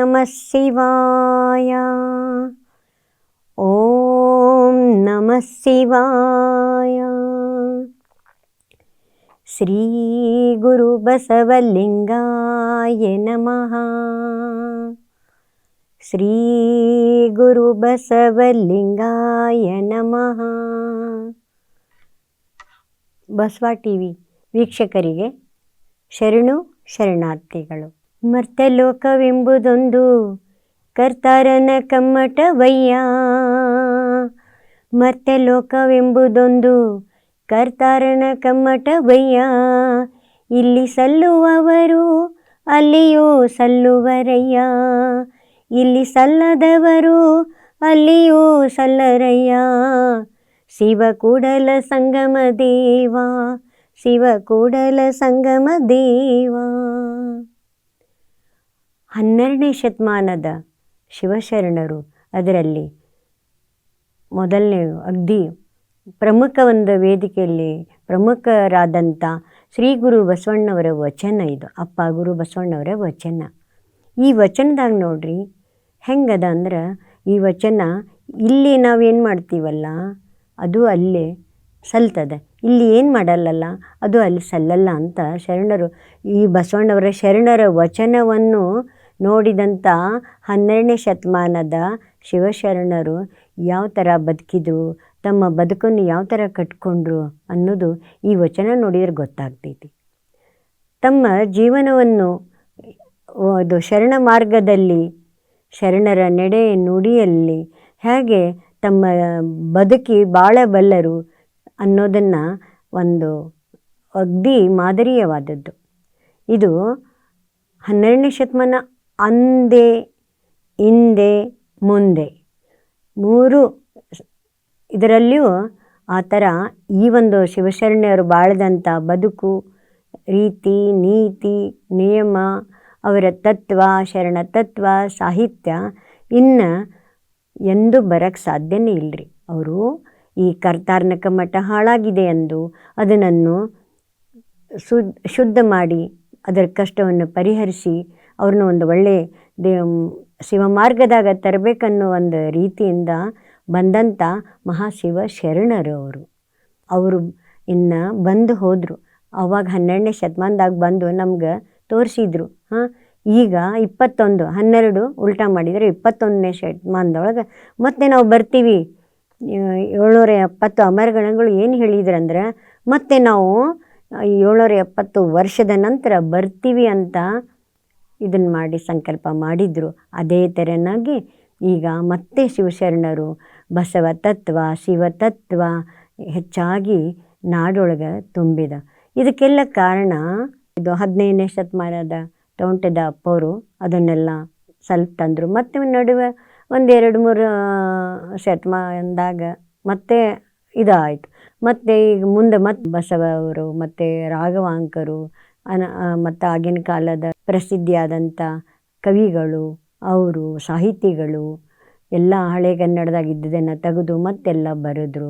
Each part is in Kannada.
ನಮಃ ಶಿವಾಯ. ಓಂ ನಮಃ ಶಿವಾಯ. ಶ್ರೀ ಗುರು ಬಸವಲಿಂಗಾಯ ನಮಃ. ಶ್ರೀ ಗುರು ಬಸವಲಿಂಗಾಯ ನಮಃ. ಬಸವ ಟಿವಿ ವೀಕ್ಷಕರಿಗೆ ಶರಣು ಶರಣಾರ್ಥಿಗಳು. ಮರ್ತಲೋಕವೆಂಬುದೊಂದು ಕರ್ತಾರನ ಕಮ್ಮಟವಯ್ಯ. ಮರ್ತಲೋಕವೆಂಬುದೊಂದು ಕರ್ತಾರನ ಕಮ್ಮಟವಯ್ಯ. ಇಲ್ಲಿ ಸಲ್ಲುವವರು ಅಲ್ಲಿಯೂ ಸಲ್ಲುವರಯ್ಯ. ಇಲ್ಲಿ ಸಲ್ಲದವರು ಅಲ್ಲಿಯೂ ಸಲ್ಲರಯ್ಯ. ಶಿವ ಕೂಡಲ ಸಂಗಮ ದೇವ, ಶಿವ ಕೂಡಲ ಸಂಗಮ ದೇವ. 12ನೇ ಶತಮಾನದ ಶಿವಶರಣರು, ಅದರಲ್ಲಿ ಮೊದಲನೇ ಅಗ್ದಿ ಪ್ರಮುಖ ಒಂದು ವೇದಿಕೆಯಲ್ಲಿ ಪ್ರಮುಖರಾದಂಥ ಶ್ರೀ ಗುರು ಬಸವಣ್ಣವರ ವಚನ ಇದು. ಅಪ್ಪ ಗುರು ಬಸವಣ್ಣವರ ವಚನ. ಈ ವಚನದಾಗ ನೋಡ್ರಿ ಹೆಂಗದ ಅಂದ್ರೆ, ಈ ವಚನ ಇಲ್ಲಿ ನಾವೇನು ಮಾಡ್ತೀವಲ್ಲ ಅದು ಅಲ್ಲೇ ಸಲ್ತದೆ, ಇಲ್ಲಿ ಏನು ಮಾಡಲ್ಲಲ್ಲ ಅದು ಅಲ್ಲಿ ಸಲ್ಲಲ್ಲ ಅಂತ ಶರಣರು, ಈ ಬಸವಣ್ಣವರ ಶರಣರ ವಚನವನ್ನು ನೋಡಿದಂಥ 12ನೇ ಶತಮಾನದ ಶಿವಶರಣರು ಯಾವ ಥರ ಬದುಕಿದ್ರು, ತಮ್ಮ ಬದುಕನ್ನು ಯಾವ ಥರ ಕಟ್ಕೊಂಡ್ರು ಅನ್ನೋದು ಈ ವಚನ ನೋಡಿದರೆ ಗೊತ್ತಾಗ್ತೈತಿ. ತಮ್ಮ ಜೀವನವನ್ನು ಅದು ಶರಣ ಮಾರ್ಗದಲ್ಲಿ, ಶರಣರ ನಡೆ ನುಡಿಯಲ್ಲಿ ಹೇಗೆ ತಮ್ಮ ಬದುಕಿ ಬಾಳಬಲ್ಲರು ಅನ್ನೋದನ್ನು ಒಂದು ಅಗ್ದಿ ಮಾದರೀಯವಾದದ್ದು. ಇದು 12ನೇ ಶತಮಾನ ಅಂದೆ ಹಿಂದೆ ಮುಂದೆ 3 ಇದರಲ್ಲಿಯೂ ಆ ಥರ ಈ ಒಂದು ಶಿವಶರಣರು ಬಾಳಿದಂಥ ಬದುಕು ರೀತಿ ನೀತಿ ನಿಯಮ, ಅವರ ತತ್ವ, ಶರಣ ತತ್ವ, ಸಾಹಿತ್ಯ ಇನ್ನು ಎಂದೂ ಬರೋಕ್ಕೆ ಸಾಧ್ಯನೇ ಇಲ್ಲರಿ. ಅವರು ಈ ಕರ್ತಾರ್ನ ಕಮ್ಮಟ ಹಾಳಾಗಿದೆ ಎಂದು ಅದನ್ನು ಶುದ್ಧ ಮಾಡಿ ಅದರ ಕಷ್ಟವನ್ನು ಪರಿಹರಿಸಿ ಅವ್ರನ್ನ ಒಂದು ಒಳ್ಳೆಯ ಶಿವಮಾರ್ಗದಾಗ ತರಬೇಕನ್ನೋ ಒಂದು ರೀತಿಯಿಂದ ಬಂದಂಥ ಮಹಾಶಿವ ಶರಣರು ಅವರು ಇನ್ನು ಬಂದು ಹೋದರು. ಆವಾಗ 12ನೇ ಶತಮಾನದಾಗ ಬಂದು ನಮ್ಗೆ ತೋರಿಸಿದ್ರು. ಈಗ 21 12 ಉಲ್ಟಾ ಮಾಡಿದರೆ 21ನೇ ಶತಮಾನದೊಳಗೆ ಮತ್ತೆ ನಾವು ಬರ್ತೀವಿ. 770 ಅಮರಗಣಗಳು ಏನು ಹೇಳಿದ್ರಂದ್ರೆ ಮತ್ತೆ ನಾವು 770 ವರ್ಷದ ನಂತರ ಬರ್ತೀವಿ ಅಂತ ಇದನ್ನು ಮಾಡಿ ಸಂಕಲ್ಪ ಮಾಡಿದರು. ಅದೇ ಥರನಾಗಿ ಈಗ ಮತ್ತೆ ಶಿವಶರಣರು ಬಸವ ತತ್ವ, ಶಿವತತ್ವ ಹೆಚ್ಚಾಗಿ ನಾಡೊಳಗೆ ತುಂಬಿದ. ಇದಕ್ಕೆಲ್ಲ ಕಾರಣ ಇದು 15ನೇ ಶತಮಾನದ ತೋಂಟದ ಅಪ್ಪವರು ಅದನ್ನೆಲ್ಲ ಸ್ವಲ್ಪ ತಂದರು. ಮತ್ತು ನಡುವೆ ಒಂದು 2-3 ಶತಮಾನದಾಗ ಮತ್ತೆ ಇದಾಯಿತು. ಮತ್ತು ಈಗ ಮುಂದೆ ಮತ್ತೆ ಬಸವ ಅವರು ಮತ್ತು ರಾಘವಾಂಕರು ಮತ್ತು ಆಗಿನ ಕಾಲದ ಪ್ರಸಿದ್ಧಿಯಾದಂಥ ಕವಿಗಳು, ಅವರು ಸಾಹಿತಿಗಳು ಎಲ್ಲ ಹಳೆಗನ್ನಡದಾಗ ಇದ್ದದನ್ನು ತೆಗೆದು ಮತ್ತೆಲ್ಲ ಬರೆದ್ರು.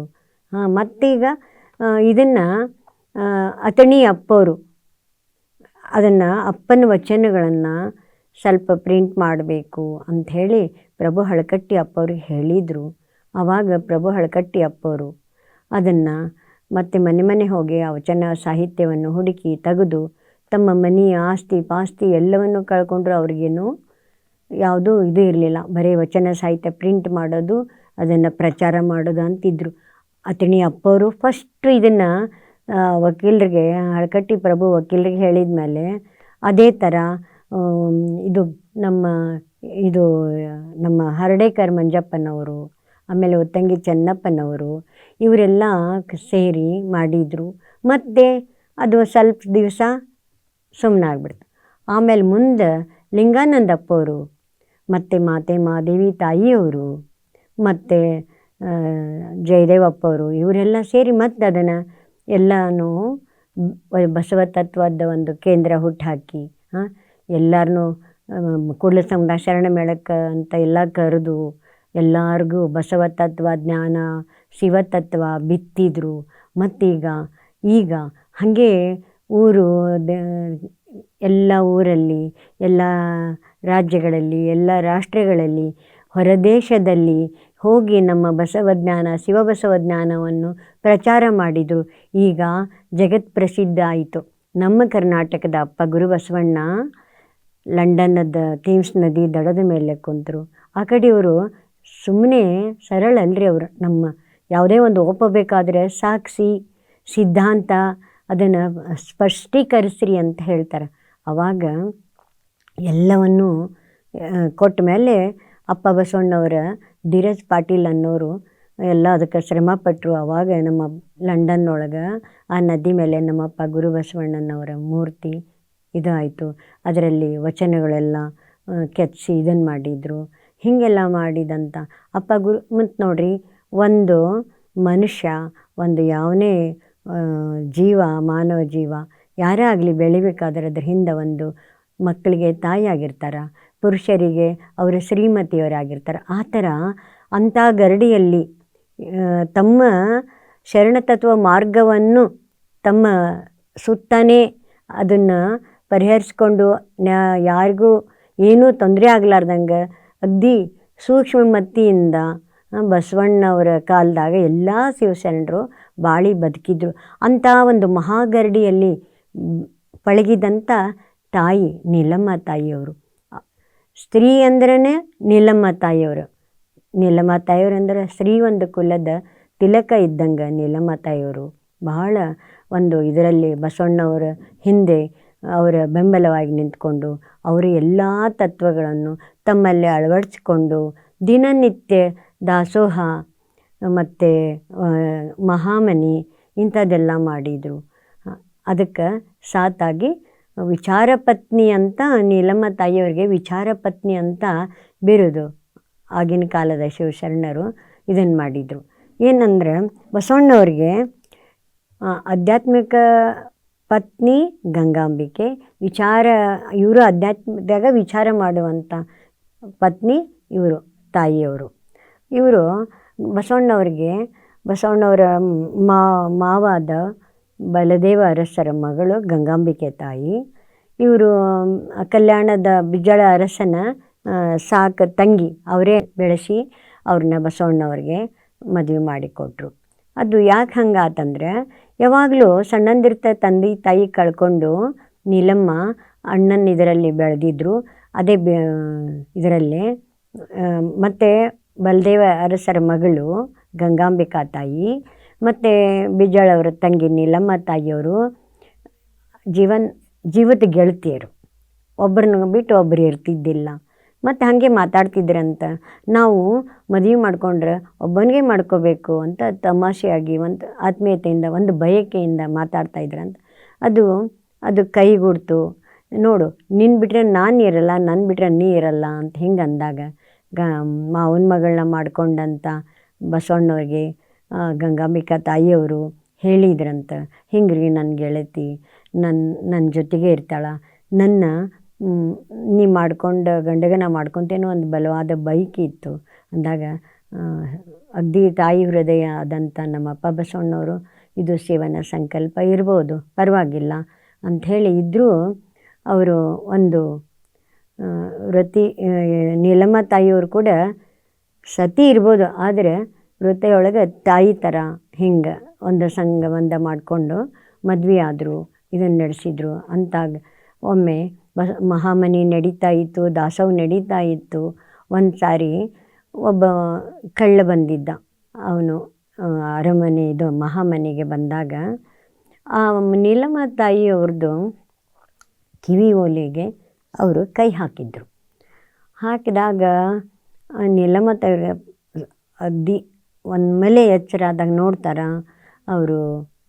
ಮತ್ತೀಗ ಇದನ್ನು ಅತಣಿ ಅಪ್ಪವರು ಅದನ್ನು ಅಪ್ಪನ ವಚನಗಳನ್ನು ಸ್ವಲ್ಪ ಪ್ರಿಂಟ್ ಮಾಡಬೇಕು ಅಂಥೇಳಿ ಪ್ರಭು ಹಳಕಟ್ಟಿ ಅಪ್ಪವ್ರಿಗೆ ಹೇಳಿದರು. ಆವಾಗ ಪ್ರಭು ಹಳಕಟ್ಟಿ ಅಪ್ಪವರು ಅದನ್ನು ಮತ್ತೆ ಮನೆ ಮನೆ ಹೋಗಿ ಆ ವಚನ ಸಾಹಿತ್ಯವನ್ನು ಹುಡುಕಿ ತೆಗೆದು ತಮ್ಮ ಮನೆ ಆಸ್ತಿ ಪಾಸ್ತಿ ಎಲ್ಲವನ್ನು ಕಳ್ಕೊಂಡ್ರು. ಅವ್ರಿಗೇನು ಯಾವುದೂ ಇದು ಇರಲಿಲ್ಲ, ಬರೀ ವಚನ ಸಾಹಿತ್ಯ ಪ್ರಿಂಟ್ ಮಾಡೋದು, ಅದನ್ನು ಪ್ರಚಾರ ಮಾಡೋದು ಅಂತಿದ್ರು. ಅತಣಿ ಅಪ್ಪವರು ಫಸ್ಟು ಇದನ್ನು ವಕೀಲರಿಗೆ, ಹಳಕಟ್ಟಿ ಪ್ರಭು ವಕೀಲರಿಗೆ ಹೇಳಿದ ಮೇಲೆ ಅದೇ ಥರ ಇದು ನಮ್ಮ ಹರ್ಡೇಕರ್ ಮಂಜಪ್ಪನವರು, ಆಮೇಲೆ ಉತ್ತಂಗಿ ಚೆನ್ನಪ್ಪನವರು ಇವರೆಲ್ಲ ಸೇರಿ ಮಾಡಿದರು. ಮತ್ತು ಅದು ಸ್ವಲ್ಪ ದಿವಸ ಸುಮ್ಮನಾಗ್ಬಿಡ್ತು. ಆಮೇಲೆ ಮುಂದೆ ಲಿಂಗಾನಂದಪ್ಪವರು ಮತ್ತು ಮಾತೆ ಮಹಾದೇವಿ ತಾಯಿಯವರು ಮತ್ತು ಜಯದೇವಪ್ಪವರು ಇವರೆಲ್ಲ ಸೇರಿ ಮತ್ತೆ ಅದನ್ನು ಎಲ್ಲನೂ ಬಸವ ತತ್ವದ ಒಂದು ಕೇಂದ್ರ ಹುಟ್ಟಾಕಿ ಎಲ್ಲರನ್ನೂ ಕೂಡಲ ಸಂಗಮ ಶರಣ ಮೇಳಕ್ಕೆ ಅಂತ ಎಲ್ಲ ಕರೆದು ಎಲ್ಲರಿಗೂ ಬಸವ ತತ್ವ ಜ್ಞಾನ ಶಿವತತ್ವ ಬಿತ್ತಿದ್ರು. ಮತ್ತೀಗ ಹಾಗೆ ಊರು ಎಲ್ಲ ಊರಲ್ಲಿ ಎಲ್ಲ ರಾಜ್ಯಗಳಲ್ಲಿ, ಎಲ್ಲ ರಾಷ್ಟ್ರಗಳಲ್ಲಿ, ಹೊರದೇಶದಲ್ಲಿ ಹೋಗಿ ನಮ್ಮ ಬಸವಜ್ಞಾನ ಶಿವಬಸವಜ್ಞಾನವನ್ನು ಪ್ರಚಾರ ಮಾಡಿದರು. ಈಗ ಜಗತ್ ಪ್ರಸಿದ್ಧ ಆಯಿತು. ನಮ್ಮ ಕರ್ನಾಟಕದ ಅಪ್ಪ ಗುರುಬಸವಣ್ಣ ಲಂಡನ್ನದ ಥೇಮ್ಸ್ ನದಿ ದಡದ ಮೇಲೆ ಕುಂತರು. ಆ ಕಡೆಯವರು ಸುಮ್ಮನೆ ಸರಳ ಅಲ್ರಿ ಅವರು. ನಮ್ಮ ಯಾವುದೇ ಒಂದು ಒಪ್ಪಬೇಕಾದ್ರೆ ಸಾಕ್ಷಿ ಸಿದ್ಧಾಂತ ಅದನ್ನು ಸ್ಪಷ್ಟೀಕರಿಸ್ರಿ ಅಂತ ಹೇಳ್ತಾರೆ. ಆವಾಗ ಎಲ್ಲವನ್ನೂ ಕೊಟ್ಟ ಮೇಲೆ ಅಪ್ಪ ಬಸವಣ್ಣವರ ಧೀರಜ್ ಪಾಟೀಲ್ ಅನ್ನೋರು ಎಲ್ಲ ಅದಕ್ಕೆ ಶ್ರಮಪಟ್ಟರು. ಆವಾಗ ನಮ್ಮ ಲಂಡನ್ನೊಳಗೆ ಆ ನದಿ ಮೇಲೆ ನಮ್ಮಪ್ಪ ಗುರು ಬಸವಣ್ಣನವರ ಮೂರ್ತಿ ಇದಾಯಿತು. ಅದರಲ್ಲಿ ವಚನಗಳೆಲ್ಲ ಕೆತ್ತಿಸಿ ಇದನ್ನು ಮಾಡಿದರು. ಹೀಗೆಲ್ಲ ಮಾಡಿದಂಥ ಅಪ್ಪ ಗುರು. ಮತ್ತು ನೋಡ್ರಿ, ಒಂದು ಮನುಷ್ಯ, ಒಂದು ಯಾವನೇ ಜೀವ, ಮಾನವ ಜೀವ ಯಾರೇ ಆಗಲಿ ಬೆಳಿಬೇಕಾದ್ರೆ ಅದ್ರ ಹಿಂದೆ ಒಂದು ಮಕ್ಕಳಿಗೆ ತಾಯಿಯಾಗಿರ್ತಾರೆ, ಪುರುಷರಿಗೆ ಅವರು ಶ್ರೀಮತಿಯವರಾಗಿರ್ತಾರೆ. ಆ ಥರ ಅಂಥ ಗರಡಿಯಲ್ಲಿ ತಮ್ಮ ಶರಣತತ್ವ ಮಾರ್ಗವನ್ನು ತಮ್ಮ ಸುತ್ತನೇ ಅದನ್ನು ಪರಿಹರಿಸ್ಕೊಂಡು ಯಾರಿಗೂ ಏನೂ ತೊಂದರೆ ಆಗಲಾರ್ದಂಗೆ ಅಗ್ದಿ ಸೂಕ್ಷ್ಮಮತಿಯಿಂದ ಬಸವಣ್ಣವರ ಕಾಲದಾಗ ಎಲ್ಲ ಶಿವಶರಣರು ಬಾಳಿ ಬದುಕಿದ್ರು. ಅಂಥ ಒಂದು ಮಹಾಗರಡಿಯಲ್ಲಿ ಪಳಗಿದಂಥ ತಾಯಿ ನೀಲಮ್ಮ ತಾಯಿಯವರು. ಸ್ತ್ರೀ ಅಂದ್ರೇ ನೀಲಮ್ಮ ತಾಯಿಯವರು. ನೀಲಮ್ಮ ತಾಯಿಯವರು ಅಂದ್ರೆ ಸ್ತ್ರೀ ಒಂದು ಕುಲದ ತಿಲಕ ಇದ್ದಂಗೆ ನೀಲಮ್ಮ ತಾಯಿಯವರು ಬಹಳ ಒಂದು ಇದರಲ್ಲಿ ಬಸವಣ್ಣವರ ಹಿಂದೆ ಅವರ ಬೆಂಬಲವಾಗಿ ನಿಂತ್ಕೊಂಡು ಅವರು ಎಲ್ಲ ತತ್ವಗಳನ್ನು ತಮ್ಮಲ್ಲಿ ಅಳವಡಿಸ್ಕೊಂಡು ದಿನನಿತ್ಯ ದಾಸೋಹ ಮತ್ತು ಮಹಾಮನಿ ಇಂಥದ್ದೆಲ್ಲ ಮಾಡಿದರು. ಅದಕ್ಕೆ ಸಾತಾಗಿ ವಿಚಾರ ಪತ್ನಿ ಅಂತ ನೀಲಮ್ಮ ತಾಯಿಯವರಿಗೆ ವಿಚಾರ ಪತ್ನಿ ಅಂತ ಬಿರುದು ಆಗಿನ ಕಾಲದ ಶಿವಶರಣರು ಇದನ್ನು ಮಾಡಿದರು. ಏನಂದ್ರೆ ಬಸವಣ್ಣವ್ರಿಗೆ ಆಧ್ಯಾತ್ಮಿಕ ಪತ್ನಿ ಗಂಗಾಂಬಿಕೆ, ಇವರು ಅಧ್ಯಾತ್ಮದಾಗ ವಿಚಾರ ಮಾಡುವಂಥ ಪತ್ನಿ ಇವರು ತಾಯಿಯವರು. ಇವರು ಬಸವಣ್ಣವರ ಮಾವಾದ ಬಲದೇವ ಅರಸರ ಮಗಳು ಗಂಗಾಂಬಿಕೆ ತಾಯಿ. ಇವರು ಕಲ್ಯಾಣದ ಬಿಜ್ಜಳ ಅರಸನ ಸಾಕ ತಂಗಿ, ಅವರೇ ಬೆಳೆಸಿ ಅವ್ರನ್ನ ಬಸವಣ್ಣವ್ರಿಗೆ ಮದುವೆ ಮಾಡಿಕೊಟ್ರು. ಅದು ಯಾಕೆ ಹಂಗಾತಂದ್ರೆ ಯಾವಾಗಲೂ ಸಣ್ಣಂದಿರ್ತ ತಂದೆ ತಾಯಿ ಕಳ್ಕೊಂಡು ನೀಲಮ್ಮ ಅಣ್ಣನ ಇದರಲ್ಲಿ ಬೆಳೆದಿದ್ರು. ಅದೇ ಇದರಲ್ಲೇ ಮತ್ತು ಬಲದೇವ ಅರಸರ ಮಗಳು ಗಂಗಾಂಬಿಕಾ ತಾಯಿ ಮತ್ತು ಬಿಜ್ಜಳವರ ತಂಗಿ ನೀಲಮ್ಮ ತಾಯಿಯವರು ಜೀವದ ಗೆಳತಿಯರು. ಒಬ್ಬರನ್ನ ಬಿಟ್ಟು ಒಬ್ಬರು ಇರ್ತಿದ್ದಿಲ್ಲ. ಮತ್ತು ಹಾಗೆ ಮಾತಾಡ್ತಿದ್ರಂತ, ನಾವು ಮದುವೆ ಮಾಡ್ಕೊಂಡ್ರೆ ಒಬ್ಬನಿಗೆ ಮಾಡ್ಕೋಬೇಕು ಅಂತ ತಮಾಷೆಯಾಗಿ ಒಂದು ಆತ್ಮೀಯತೆಯಿಂದ ಒಂದು ಬಯಕೆಯಿಂದ ಮಾತಾಡ್ತಾಯಿದ್ರಂತ. ಅದು ಕೈಗೂಡ್ತು. ನೋಡು, ನಿನ್ನ ಬಿಟ್ಟರೆ ನಾನು ಇರಲ್ಲ, ನನ್ನ ಬಿಟ್ಟರೆ ನೀ ಇರಲ್ಲ ಅಂತ ಹಿಂಗೆ ಅಂದಾಗ ಮಾವನ ಮಗಳನ್ನ ಮಾಡ್ಕೊಂಡಂಥ ಬಸವಣ್ಣವ್ರಿಗೆ ಗಂಗಾಂಬಿಕಾ ತಾಯಿಯವರು ಹೇಳಿದ್ರಂತ, ಹಿಂಗ್ರಿ ನನ್ನ ಗೆಳತಿ ನನ್ನ ಜೊತೆಗೆ ಇರ್ತಾಳೆ, ನನ್ನ ನೀ ಮಾಡ್ಕೊಂಡು ಗಂಡಗ ನಾ ಮಾಡ್ಕೊತೇನೋ ಒಂದು ಬಲವಾದ ಬೈಕಿ ಇತ್ತು ಅಂದಾಗ ಅಗ್ದಿ ತಾಯಿ ಹೃದಯ ಆದಂಥ ನಮ್ಮಪ್ಪ ಬಸವಣ್ಣವರು ಇದು ಶಿವನ ಸಂಕಲ್ಪ ಇರ್ಬೋದು, ಪರವಾಗಿಲ್ಲ ಅಂಥೇಳಿ ಇದ್ದರೂ ಅವರು ಒಂದು ನೀಲಮ್ಮ ತಾಯಿಯವರು ಕೂಡ ಸತಿ ಇರ್ಬೋದು, ಆದರೆ ವೃತ್ತಿಯೊಳಗೆ ತಾಯಿ ಥರ ಹಿಂಗೆ ಒಂದು ಸಂಗಮಂದ ಮಾಡಿಕೊಂಡು ಮದ್ವೆ ಆದರು, ಇದನ್ನು ನಡೆಸಿದರು. ಅಂತಾಗ ಒಮ್ಮೆ ಮಹಾಮನಿ ನಡೀತಾ ಇತ್ತು, ದಾಸೋಹ ನಡೀತಾ ಇತ್ತು. ಒಂದು ಸಾರಿ ಒಬ್ಬ ಕಳ್ಳ ಬಂದಿದ್ದ. ಅವನು ಅರಮನೆ ಮಹಾಮನೆಗೆ ಬಂದಾಗ ಆ ನೀಲಮ್ಮ ತಾಯಿಯವ್ರದ್ದು ಕಿವಿ ಓಲೆಗೆ ಅವರು ಕೈ ಹಾಕಿದ್ರು. ಹಾಕಿದಾಗ ನೀಲಮ್ಮ ತಾಯಿಗೆ ಅಗ್ದಿ ಒಮ್ಮೆಲೆ ಎಚ್ಚರ ಆದಾಗ ನೋಡ್ತಾರೆ ಅವರು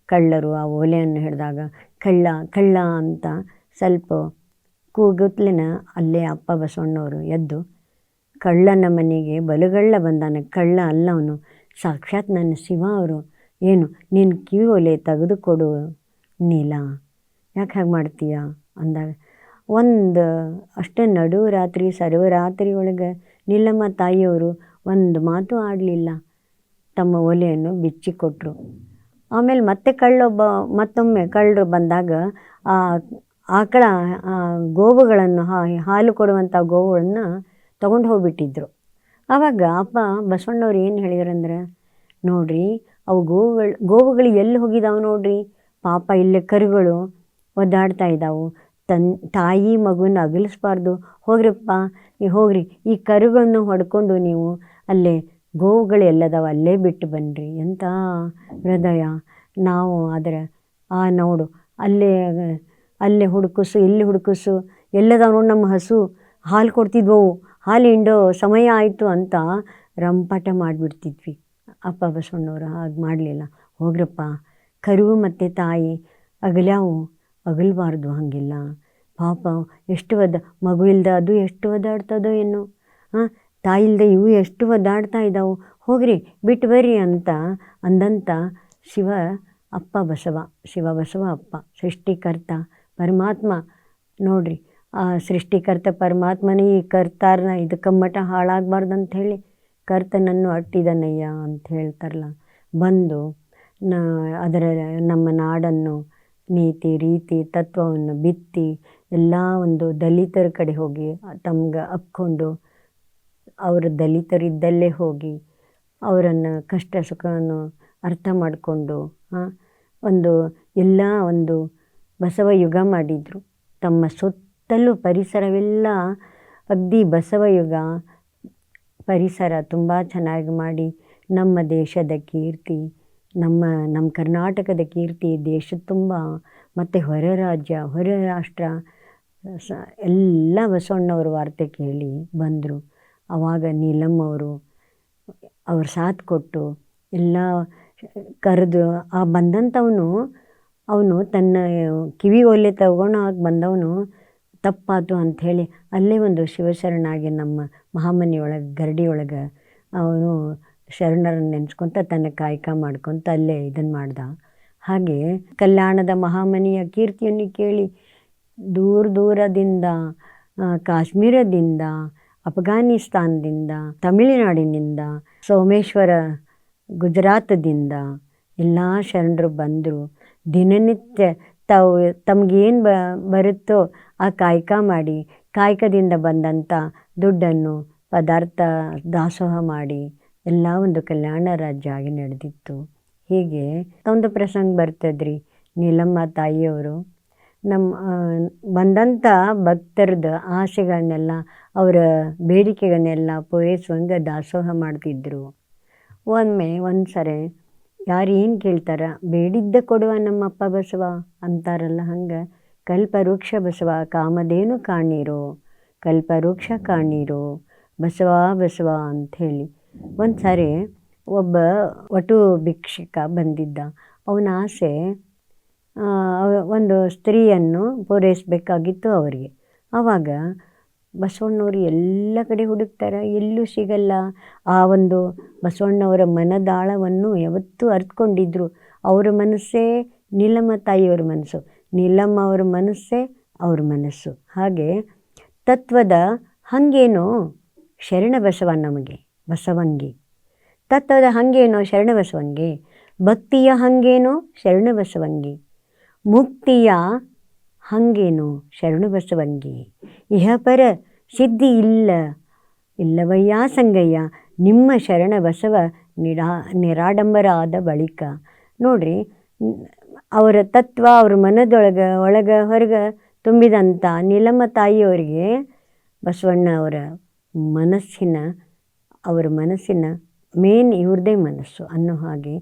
ಕಳ್ಳರು ಆ ಓಲೆಯನ್ನು ಹಿಡಿದಾಗ ಕಳ್ಳ ಅಂತ ಸ್ವಲ್ಪ ಕೂಗುತ್ತಲಿನ ಅಲ್ಲೇ ಅಪ್ಪ ಬಸವಣ್ಣವರು ಎದ್ದು, ಕಳ್ಳನ ಮನೆಗೆ ಬಲಗಳ್ಳ ಬಂದಾನ, ಕಳ್ಳ ಅಲ್ಲ ಅವನು, ಸಾಕ್ಷಾತ್ ನನ್ನ ಶಿವ ಅವರು, ಏನು ನಿನ್ನ ಕಿವಿ ಒಲೆ ತೆಗೆದುಕೊಡು ನೀಲ, ಯಾಕೆ ಹಾಗೆ ಮಾಡ್ತೀಯ ಅಂದಾಗ ಒಂದು ಅಷ್ಟೇ ನಡುರಾತ್ರಿ ಸರ್ವರಾತ್ರಿ ಒಳಗೆ ನೀಲಮ್ಮ ತಾಯಿಯವರು ಒಂದು ಮಾತು ಆಡಲಿಲ್ಲ, ತಮ್ಮ ಒಲೆಯನ್ನು ಬಿಚ್ಚಿಕೊಟ್ರು. ಆಮೇಲೆ ಮತ್ತೆ ಮತ್ತೊಮ್ಮೆ ಕಳ್ಳರು ಬಂದಾಗ ಆಕಳ ಗೋವುಗಳನ್ನು ಹಾಲು ಕೊಡುವಂಥ ಗೋವುಗಳನ್ನು ತೊಗೊಂಡು ಹೋಗ್ಬಿಟ್ಟಿದ್ರು. ಆವಾಗ ಅಪ್ಪ ಬಸವಣ್ಣವ್ರು ಏನು ಹೇಳಿದ್ರಂದ್ರೆ, ನೋಡ್ರಿ ಅವು ಗೋವುಗಳು ಎಲ್ಲಿ ಹೋಗಿದಾವೆ ನೋಡ್ರಿ, ಪಾಪ ಇಲ್ಲೇ ಕರುಗಳು ಒದ್ದಾಡ್ತಾ ಇದ್ದಾವೆ, ತಾಯಿ ಮಗುನ ಅಗಲಿಸ್ಬಾರ್ದು, ಹೋಗ್ರಪ್ಪ ಹೋಗ್ರಿ, ಈ ಕರುಗಳನ್ನು ಹೊಡ್ಕೊಂಡು ನೀವು ಅಲ್ಲೇ ಗೋವುಗಳು ಎಲ್ಲದಾವ ಅಲ್ಲೇ ಬಿಟ್ಟು ಬನ್ನಿರಿ. ಎಂಥ ಹೃದಯ. ನಾವು ಆದರೆ ನೋಡು ಅಲ್ಲೇ ಹುಡುಕಿಸು, ಇಲ್ಲಿ ಹುಡುಕಿಸು, ಎಲ್ಲದಾವ ನೋಡಿ ನಮ್ಮ ಹಸು, ಹಾಲು ಕೊಡ್ತಿದ್ವವು, ಹಾಲು ಹಿಂಡೋ ಸಮಯ ಆಯಿತು ಅಂತ ರಂಪಾಟ ಮಾಡಿಬಿಡ್ತಿದ್ವಿ. ಅಪ್ಪ ಬಸವಣ್ಣವ್ರು ಹಾಗೆ ಮಾಡಲಿಲ್ಲ. ಹೋಗ್ರಪ್ಪ, ಕರು ಮತ್ತು ತಾಯಿ ಅಗಲಬಾರ್ದು, ಹಾಗೆಲ್ಲ ಪಾಪ ಎಷ್ಟು ಮಗು ಇಲ್ದ ಅದು ಎಷ್ಟು ಒದ್ದಾಡ್ತದೋ ಏನೋ, ತಾಯಿ ಇಲ್ಲದೆ ಇವು ಎಷ್ಟು ಒದ್ದಾಡ್ತಾ ಇದ್ದಾವೆ, ಹೋಗ್ರಿ ಬಿಟ್ಟು ಬರ್ರಿ ಅಂತ ಅಂದಂಥ ಶಿವ ಬಸವ ಅಪ್ಪ ಸೃಷ್ಟಿಕರ್ತ ಪರಮಾತ್ಮ. ನೋಡ್ರಿ ಆ ಸೃಷ್ಟಿಕರ್ತ ಪರಮಾತ್ಮನೇ ಈ ಕರ್ತಾರನ ಇದು ಕಮ್ಮಟ ಹಾಳಾಗಬಾರ್ದು ಅಂಥೇಳಿ ಕರ್ತನನ್ನು ಅಟ್ಟಿದನಯ್ಯ ಅಂತ ಹೇಳ್ತಾರಲ್ಲ, ಬಂದು ಅದರ ನಮ್ಮ ನಾಡನ್ನು ನೀತಿ ರೀತಿ ತತ್ವವನ್ನು ಬಿತ್ತಿ ಎಲ್ಲ ಒಂದು ದಲಿತರ ಕಡೆ ಹೋಗಿ ತಮ್ಗೆ ಅಪ್ಕೊಂಡು ಅವರು ದಲಿತರಿದ್ದಲ್ಲೇ ಹೋಗಿ ಅವರನ್ನು ಕಷ್ಟ ಸುಖವನ್ನು ಅರ್ಥ ಮಾಡಿಕೊಂಡು ಒಂದು ಬಸವ ಯುಗ ಮಾಡಿದರು. ತಮ್ಮ ಸುತ್ತಲೂ ಪರಿಸರವೆಲ್ಲ ಅಗ್ದಿ ಬಸವ ಯುಗ ಪರಿಸರ ತುಂಬ ಚೆನ್ನಾಗಿ ಮಾಡಿ ನಮ್ಮ ದೇಶದ ಕೀರ್ತಿ, ನಮ್ಮ ಕರ್ನಾಟಕದ ಕೀರ್ತಿ ದೇಶದ ತುಂಬ ಮತ್ತು ಹೊರ ರಾಜ್ಯ ಹೊರ ರಾಷ್ಟ್ರ ಎಲ್ಲ ಬಸವಣ್ಣವ್ರ ವಾರ್ತೆ ಕೇಳಿ ಬಂದರು. ಆವಾಗ ನೀಲಮ್ಮವರು ಅವ್ರು ಸಾಥ್ ಕೊಟ್ಟು ಎಲ್ಲ ಕರೆದು ಅವನು ತನ್ನ ಕಿವಿ ಒಲೆ ತಗೊಂಡಾಗ ಬಂದವನು ತಪ್ಪಾತು ಅಂಥೇಳಿ ಅಲ್ಲೇ ಒಂದು ಶಿವಶರಣಾಗಿ ನಮ್ಮ ಮಹಾಮನಿಯೊಳಗೆ ಗರಡಿಯೊಳಗೆ ಅವನು ಶರಣರನ್ನು ನೆನೆಸ್ಕೊತ ತನ್ನ ಕಾಯಕ ಮಾಡ್ಕೊತ ಅಲ್ಲೇ ಇದನ್ನು ಮಾಡ್ದ. ಹಾಗೆ ಕಲ್ಯಾಣದ ಮಹಾಮನಿಯ ಕೀರ್ತಿಯನ್ನು ಕೇಳಿ ದೂರದಿಂದ ಕಾಶ್ಮೀರದಿಂದ, ಅಫ್ಘಾನಿಸ್ತಾನದಿಂದ, ತಮಿಳುನಾಡಿನಿಂದ, ಸೋಮೇಶ್ವರ ಗುಜರಾತದಿಂದ ಎಲ್ಲ ಶರಣರು ಬಂದರು. ದಿನನಿತ್ಯ ತಮಗೇನು ಬರುತ್ತೋ ಆ ಕಾಯಕ ಮಾಡಿ ಕಾಯಕದಿಂದ ಬಂದಂಥ ದುಡ್ಡನ್ನು ಪದಾರ್ಥ ದಾಸೋಹ ಮಾಡಿ ಎಲ್ಲ ಒಂದು ಕಲ್ಯಾಣ ರಾಜ್ಯ ಆಗಿ ನಡೆದಿತ್ತು. ಹೀಗೆ ಒಂದು ಪ್ರಸಂಗ ಬರ್ತದ್ರಿ. ನೀಲಮ್ಮ ತಾಯಿಯವರು ಬಂದಂಥ ಭಕ್ತರದ್ದು ಆಸೆಗಳನ್ನೆಲ್ಲ ಅವರ ಬೇಡಿಕೆಗಳನ್ನೆಲ್ಲ ಪೂರೈಸುವಂಗೆ ದಾಸೋಹ ಮಾಡ್ತಿದ್ರು. ಒಂದು ಸರಿ ಯಾರು ಏನು ಕೇಳ್ತಾರ ಬೇಡಿದ್ದ ಕೊಡುವ ನಮ್ಮಪ್ಪ ಬಸವ ಅಂತಾರಲ್ಲ, ಹಂಗೆ ಕಲ್ಪವೃಕ್ಷ ಬಸವ ಕಾಮಧೇನು ಕಾಣೀರೋ, ಕಲ್ಪವೃಕ್ಷ ಕಾಣೀರೋ ಬಸವ ಅಂಥೇಳಿ. ಒಂದು ಸಾರಿ ಒಬ್ಬ ವಟು ಭಿಕ್ಷುಕ ಬಂದಿದ್ದ. ಅವನ ಆಸೆ ಒಂದು ಸ್ತ್ರೀಯನ್ನು ಪೂರೈಸಬೇಕಾಗಿತ್ತು ಅವರಿಗೆ. ಆವಾಗ ಬಸವಣ್ಣವರು ಎಲ್ಲ ಕಡೆ ಹುಡುಕ್ತಾರೆ, ಎಲ್ಲೂ ಸಿಗಲ್ಲ. ಆ ಒಂದು ಬಸವಣ್ಣವರ ಮನದಾಳವನ್ನು ಯಾವತ್ತೂ ಅರ್ಥಕೊಂಡಿದ್ರು. ಅವರ ಮನಸ್ಸೇ ನೀಲಮ್ಮ ತಾಯಿಯವರ ಮನಸ್ಸು, ನೀಲಮ್ಮ ಅವರ ಮನಸ್ಸೇ ಅವ್ರ ಮನಸ್ಸು. ಹಾಗೆ ತತ್ವದ ಹಾಗೇನೋ ಶರಣ ಬಸವ ನಮಗೆ ಬಸವಂಗಿ, ತತ್ವದ ಹಾಗೇನೋ ಶರಣ ಬಸವಂಗಿ, ಭಕ್ತಿಯ ಹಾಗೇನೋ ಶರಣ ಬಸವಂಗಿ, ಮುಕ್ತಿಯ ಹಾಗೇನೋ ಶರಣ ಬಸವಂಗಿ, ಇಹಪರ ಸಿದ್ಧಿ ಇಲ್ಲವಯ್ಯ ಸಂಗಯ್ಯ ನಿಮ್ಮ ಶರಣ ಬಸವ ನಿರಾಡಂಬರ ಆದ ಬಳಿಕ. ನೋಡ್ರಿ, ಅವರ ತತ್ವ ಅವ್ರ ಒಳಗೆ ಹೊರಗೆ ತುಂಬಿದಂಥ ನೀಲಮ್ಮ ತಾಯಿಯವರಿಗೆ ಬಸವಣ್ಣ ಅವರ ಮನಸ್ಸಿನ ಮೇನ್ ಇವ್ರದೇ ಮನಸ್ಸು ಅನ್ನೋ ಹಾಗೆ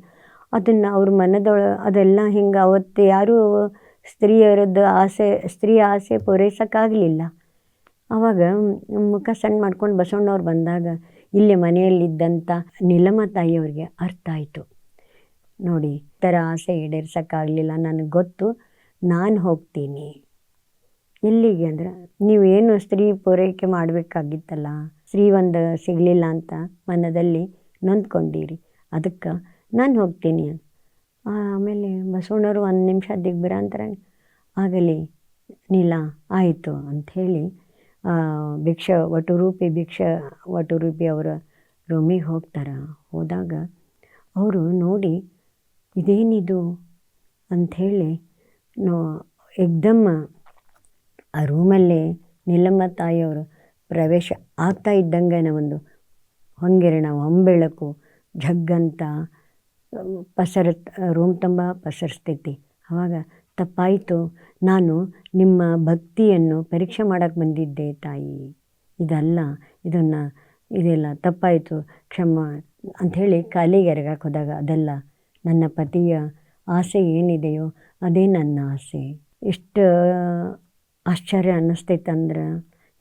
ಅದನ್ನು ಅವ್ರ ಅದೆಲ್ಲ ಹಿಂಗೆ ಅವತ್ತು ಯಾರೂ ಸ್ತ್ರೀಯ ಆಸೆ ಪೂರೈಸೋಕ್ಕಾಗಲಿಲ್ಲ. ಆವಾಗ ಮುಖ ಸಣ್ಣ ಮಾಡ್ಕೊಂಡು ಬಸವಣ್ಣವ್ರು ಬಂದಾಗ ಇಲ್ಲಿ ಮನೆಯಲ್ಲಿದ್ದಂಥ ನೀಲಮ್ಮ ತಾಯಿಯವ್ರಿಗೆ ಅರ್ಥ ಆಯಿತು. ನೋಡಿ, ಈ ಥರ ಆಸೆ ಈಡೇರ್ಸೋಕ್ಕಾಗಲಿಲ್ಲ, ನನಗೆ ಗೊತ್ತು, ನಾನು ಹೋಗ್ತೀನಿ. ಎಲ್ಲಿಗೆ ಅಂದ್ರೆ, ನೀವೇನು ಸ್ತ್ರೀ ಪೂರೈಕೆ ಮಾಡಬೇಕಾಗಿತ್ತಲ್ಲ, ಸ್ತ್ರೀ ಒಂದು ಸಿಗಲಿಲ್ಲ ಅಂತ ಮನದಲ್ಲಿ ನೊಂದ್ಕೊಂಡಿರಿ, ಅದಕ್ಕೆ ನಾನು ಹೋಗ್ತೀನಿ. ಆಮೇಲೆ ಬಸವಣ್ಣವರು ಒಂದು ನಿಮಿಷ ದಿಗ್ಭ್ರಾಂತರ ಆಗಲಿ ನೀಲ ಆಯಿತು ಅಂಥೇಳಿ ವಟುರೂಪಿ ಅವರ ರೂಮಿಗೆ ಹೋಗ್ತಾರೆ. ಹೋದಾಗ ಅವರು ನೋಡಿ ಇದೇನಿದು ಅಂಥೇಳಿ ಏಕ್ದಮ್ ಆ ರೂಮಲ್ಲಿ ನೀಲಮ್ಮ ತಾಯಿಯವರು ಪ್ರವೇಶ ಆಗ್ತಾ ಇದ್ದಂಗೆ ಒಂದು ಹೊಂಗೆರಣ ಹೊಂಬೆಳಕು ಝಗ್ಗಂತ ರೂಮ್ ತುಂಬ ಪಸರಿಸ್ತೈತಿ. ಆವಾಗ ತಪ್ಪಾಯಿತು, ನಾನು ನಿಮ್ಮ ಭಕ್ತಿಯನ್ನು ಪರೀಕ್ಷೆ ಮಾಡೋಕ್ಕೆ ಬಂದಿದ್ದೆ ತಾಯಿ, ಇದೆಲ್ಲ ತಪ್ಪಾಯಿತು, ಕ್ಷಮ ಅಂಥೇಳಿ ಕಾಲಿಗೆ ಎರಗಕ್ಕೆ ಹೋದಾಗ, ಅದೆಲ್ಲ ನನ್ನ ಪತಿಯ ಆಸೆ ಏನಿದೆಯೋ ಅದೇ ನನ್ನ ಆಸೆ. ಎಷ್ಟು ಆಶ್ಚರ್ಯ ಅನ್ನಿಸ್ತೈತಂದ್ರೆ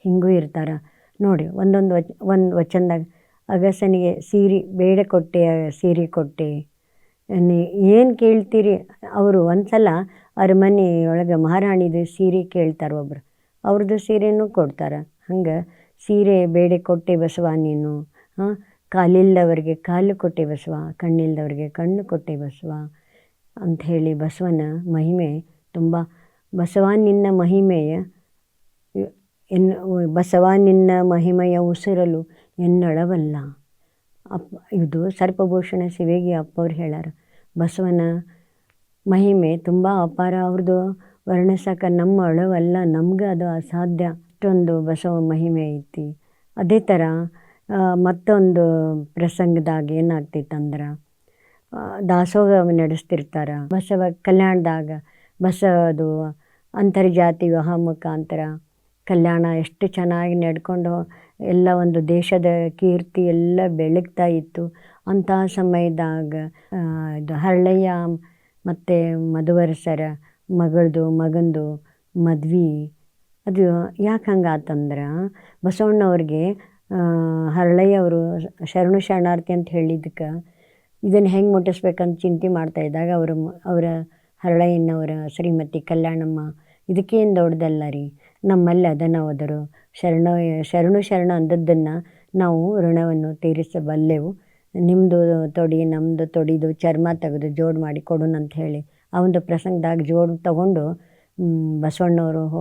ಹಿಂಗೂ ಇರ್ತಾರೆ ನೋಡಿ. ಒಂದು ವಚನದಾಗ ಅಗಸನಿಗೆ ಬೇಡ ಕೊಟ್ಟೆ, ಸೀರೆ ಕೊಟ್ಟೆ, ಏನು ಕೇಳ್ತೀರಿ. ಅವರು ಒಂದು ಸಲ ಅರಮನೆ ಒಳಗೆ ಮಹಾರಾಣಿದು ಸೀರೆ ಕೇಳ್ತಾರೆ ಒಬ್ರು, ಅವ್ರದ್ದು ಸೀರೆನೂ ಕೊಡ್ತಾರೆ. ಹಂಗೆ ಸೀರೆ ಬೇಡ ಕೊಟ್ಟೆ ಬಸವ ನೀನು, ಕಾಲಿಲ್ಲದವ್ರಿಗೆ ಕಾಲು ಕೊಟ್ಟೆ ಬಸವ, ಕಣ್ಣಿಲ್ಲದವ್ರಿಗೆ ಕಣ್ಣು ಕೊಟ್ಟೆ ಬಸವ ಅಂಥೇಳಿ ಬಸವನ ಮಹಿಮೆ ತುಂಬ. ಬಸವ ನಿನ್ನ ಮಹಿಮೆಯ ಉಸಿರಲು ಎನ್ನಳವಲ್ಲ. ಇದು ಸರ್ಪಭೂಷಣ ಶಿವೇಗಿ ಅಪ್ಪವ್ರು ಹೇಳ್ಯಾರ. ಬಸವನ ಮಹಿಮೆ ತುಂಬ ಅಪಾರ, ಅವ್ರದ್ದು ವರ್ಣಿಸೋಕೆ ನಮ್ಮ ಅಳವಲ್ಲ, ನಮ್ಗೆ ಅದು ಅಸಾಧ್ಯ, ಅಷ್ಟೊಂದು ಬಸವ ಮಹಿಮೆ ಐತಿ. ಅದೇ ಥರ ಮತ್ತೊಂದು ಪ್ರಸಂಗದಾಗ ಏನಾಗ್ತೈತಂದ್ರೆ, ದಾಸೋಹ ನಡೆಸ್ತಿರ್ತಾರೆ ಬಸವ ಕಲ್ಯಾಣದಾಗ. ಬಸವದು ಅಂತರ್ಜಾತಿ ವಿವಾಹ ಮುಖಾಂತರ ಕಲ್ಯಾಣ ಎಷ್ಟು ಚೆನ್ನಾಗಿ ನಡ್ಕೊಂಡು ಎಲ್ಲ ಒಂದು ದೇಶದ ಕೀರ್ತಿ ಎಲ್ಲ ಬೆಳಗ್ತಾ ಇತ್ತು. ಅಂಥ ಸಮಯದಾಗ ಇದು ಹರಳಯ್ಯ ಮತ್ತು ಮಧುವರಸರ ಮಗಂದು ಮದ್ವೆ. ಅದು ಯಾಕೆ ಹಂಗಾತಂದ್ರೆ, ಬಸವಣ್ಣವ್ರಿಗೆ ಹರಳಯ್ಯ ಅವರು ಶರಣಾರ್ಥಿ ಅಂತ ಹೇಳಿದ್ದಕ್ಕೆ ಇದನ್ನು ಹೆಂಗೆ ಮುಟ್ಟಿಸ್ಬೇಕಂತ ಚಿಂತೆ ಮಾಡ್ತಾಯಿದ್ದಾಗ ಅವರ ಹರಳಯ್ಯನವರ ಶ್ರೀಮತಿ ಕಲ್ಯಾಣಮ್ಮ, ಇದಕ್ಕೇನು ದೊಡ್ಡದಲ್ಲ ರೀ, ನಮ್ಮಲ್ಲಿ ಅದನ್ನು ಹೋದರು ಶರಣ ಅಂದದ್ದನ್ನು ನಾವು ಋಣವನ್ನು ತೀರಿಸಬಲ್ಲೆವು, ನಿಮ್ಮದು ತೊಡಿ ನಮ್ಮದು ತೊಡಿದು ಚರ್ಮ ತೆಗೆದು ಜೋಡು ಮಾಡಿ ಕೊಡೋಣ ಅಂತ ಹೇಳಿ ಆ ಒಂದು ಪ್ರಸಂಗದಾಗ ಜೋಡು ತಗೊಂಡು ಬಸವಣ್ಣವ್ರು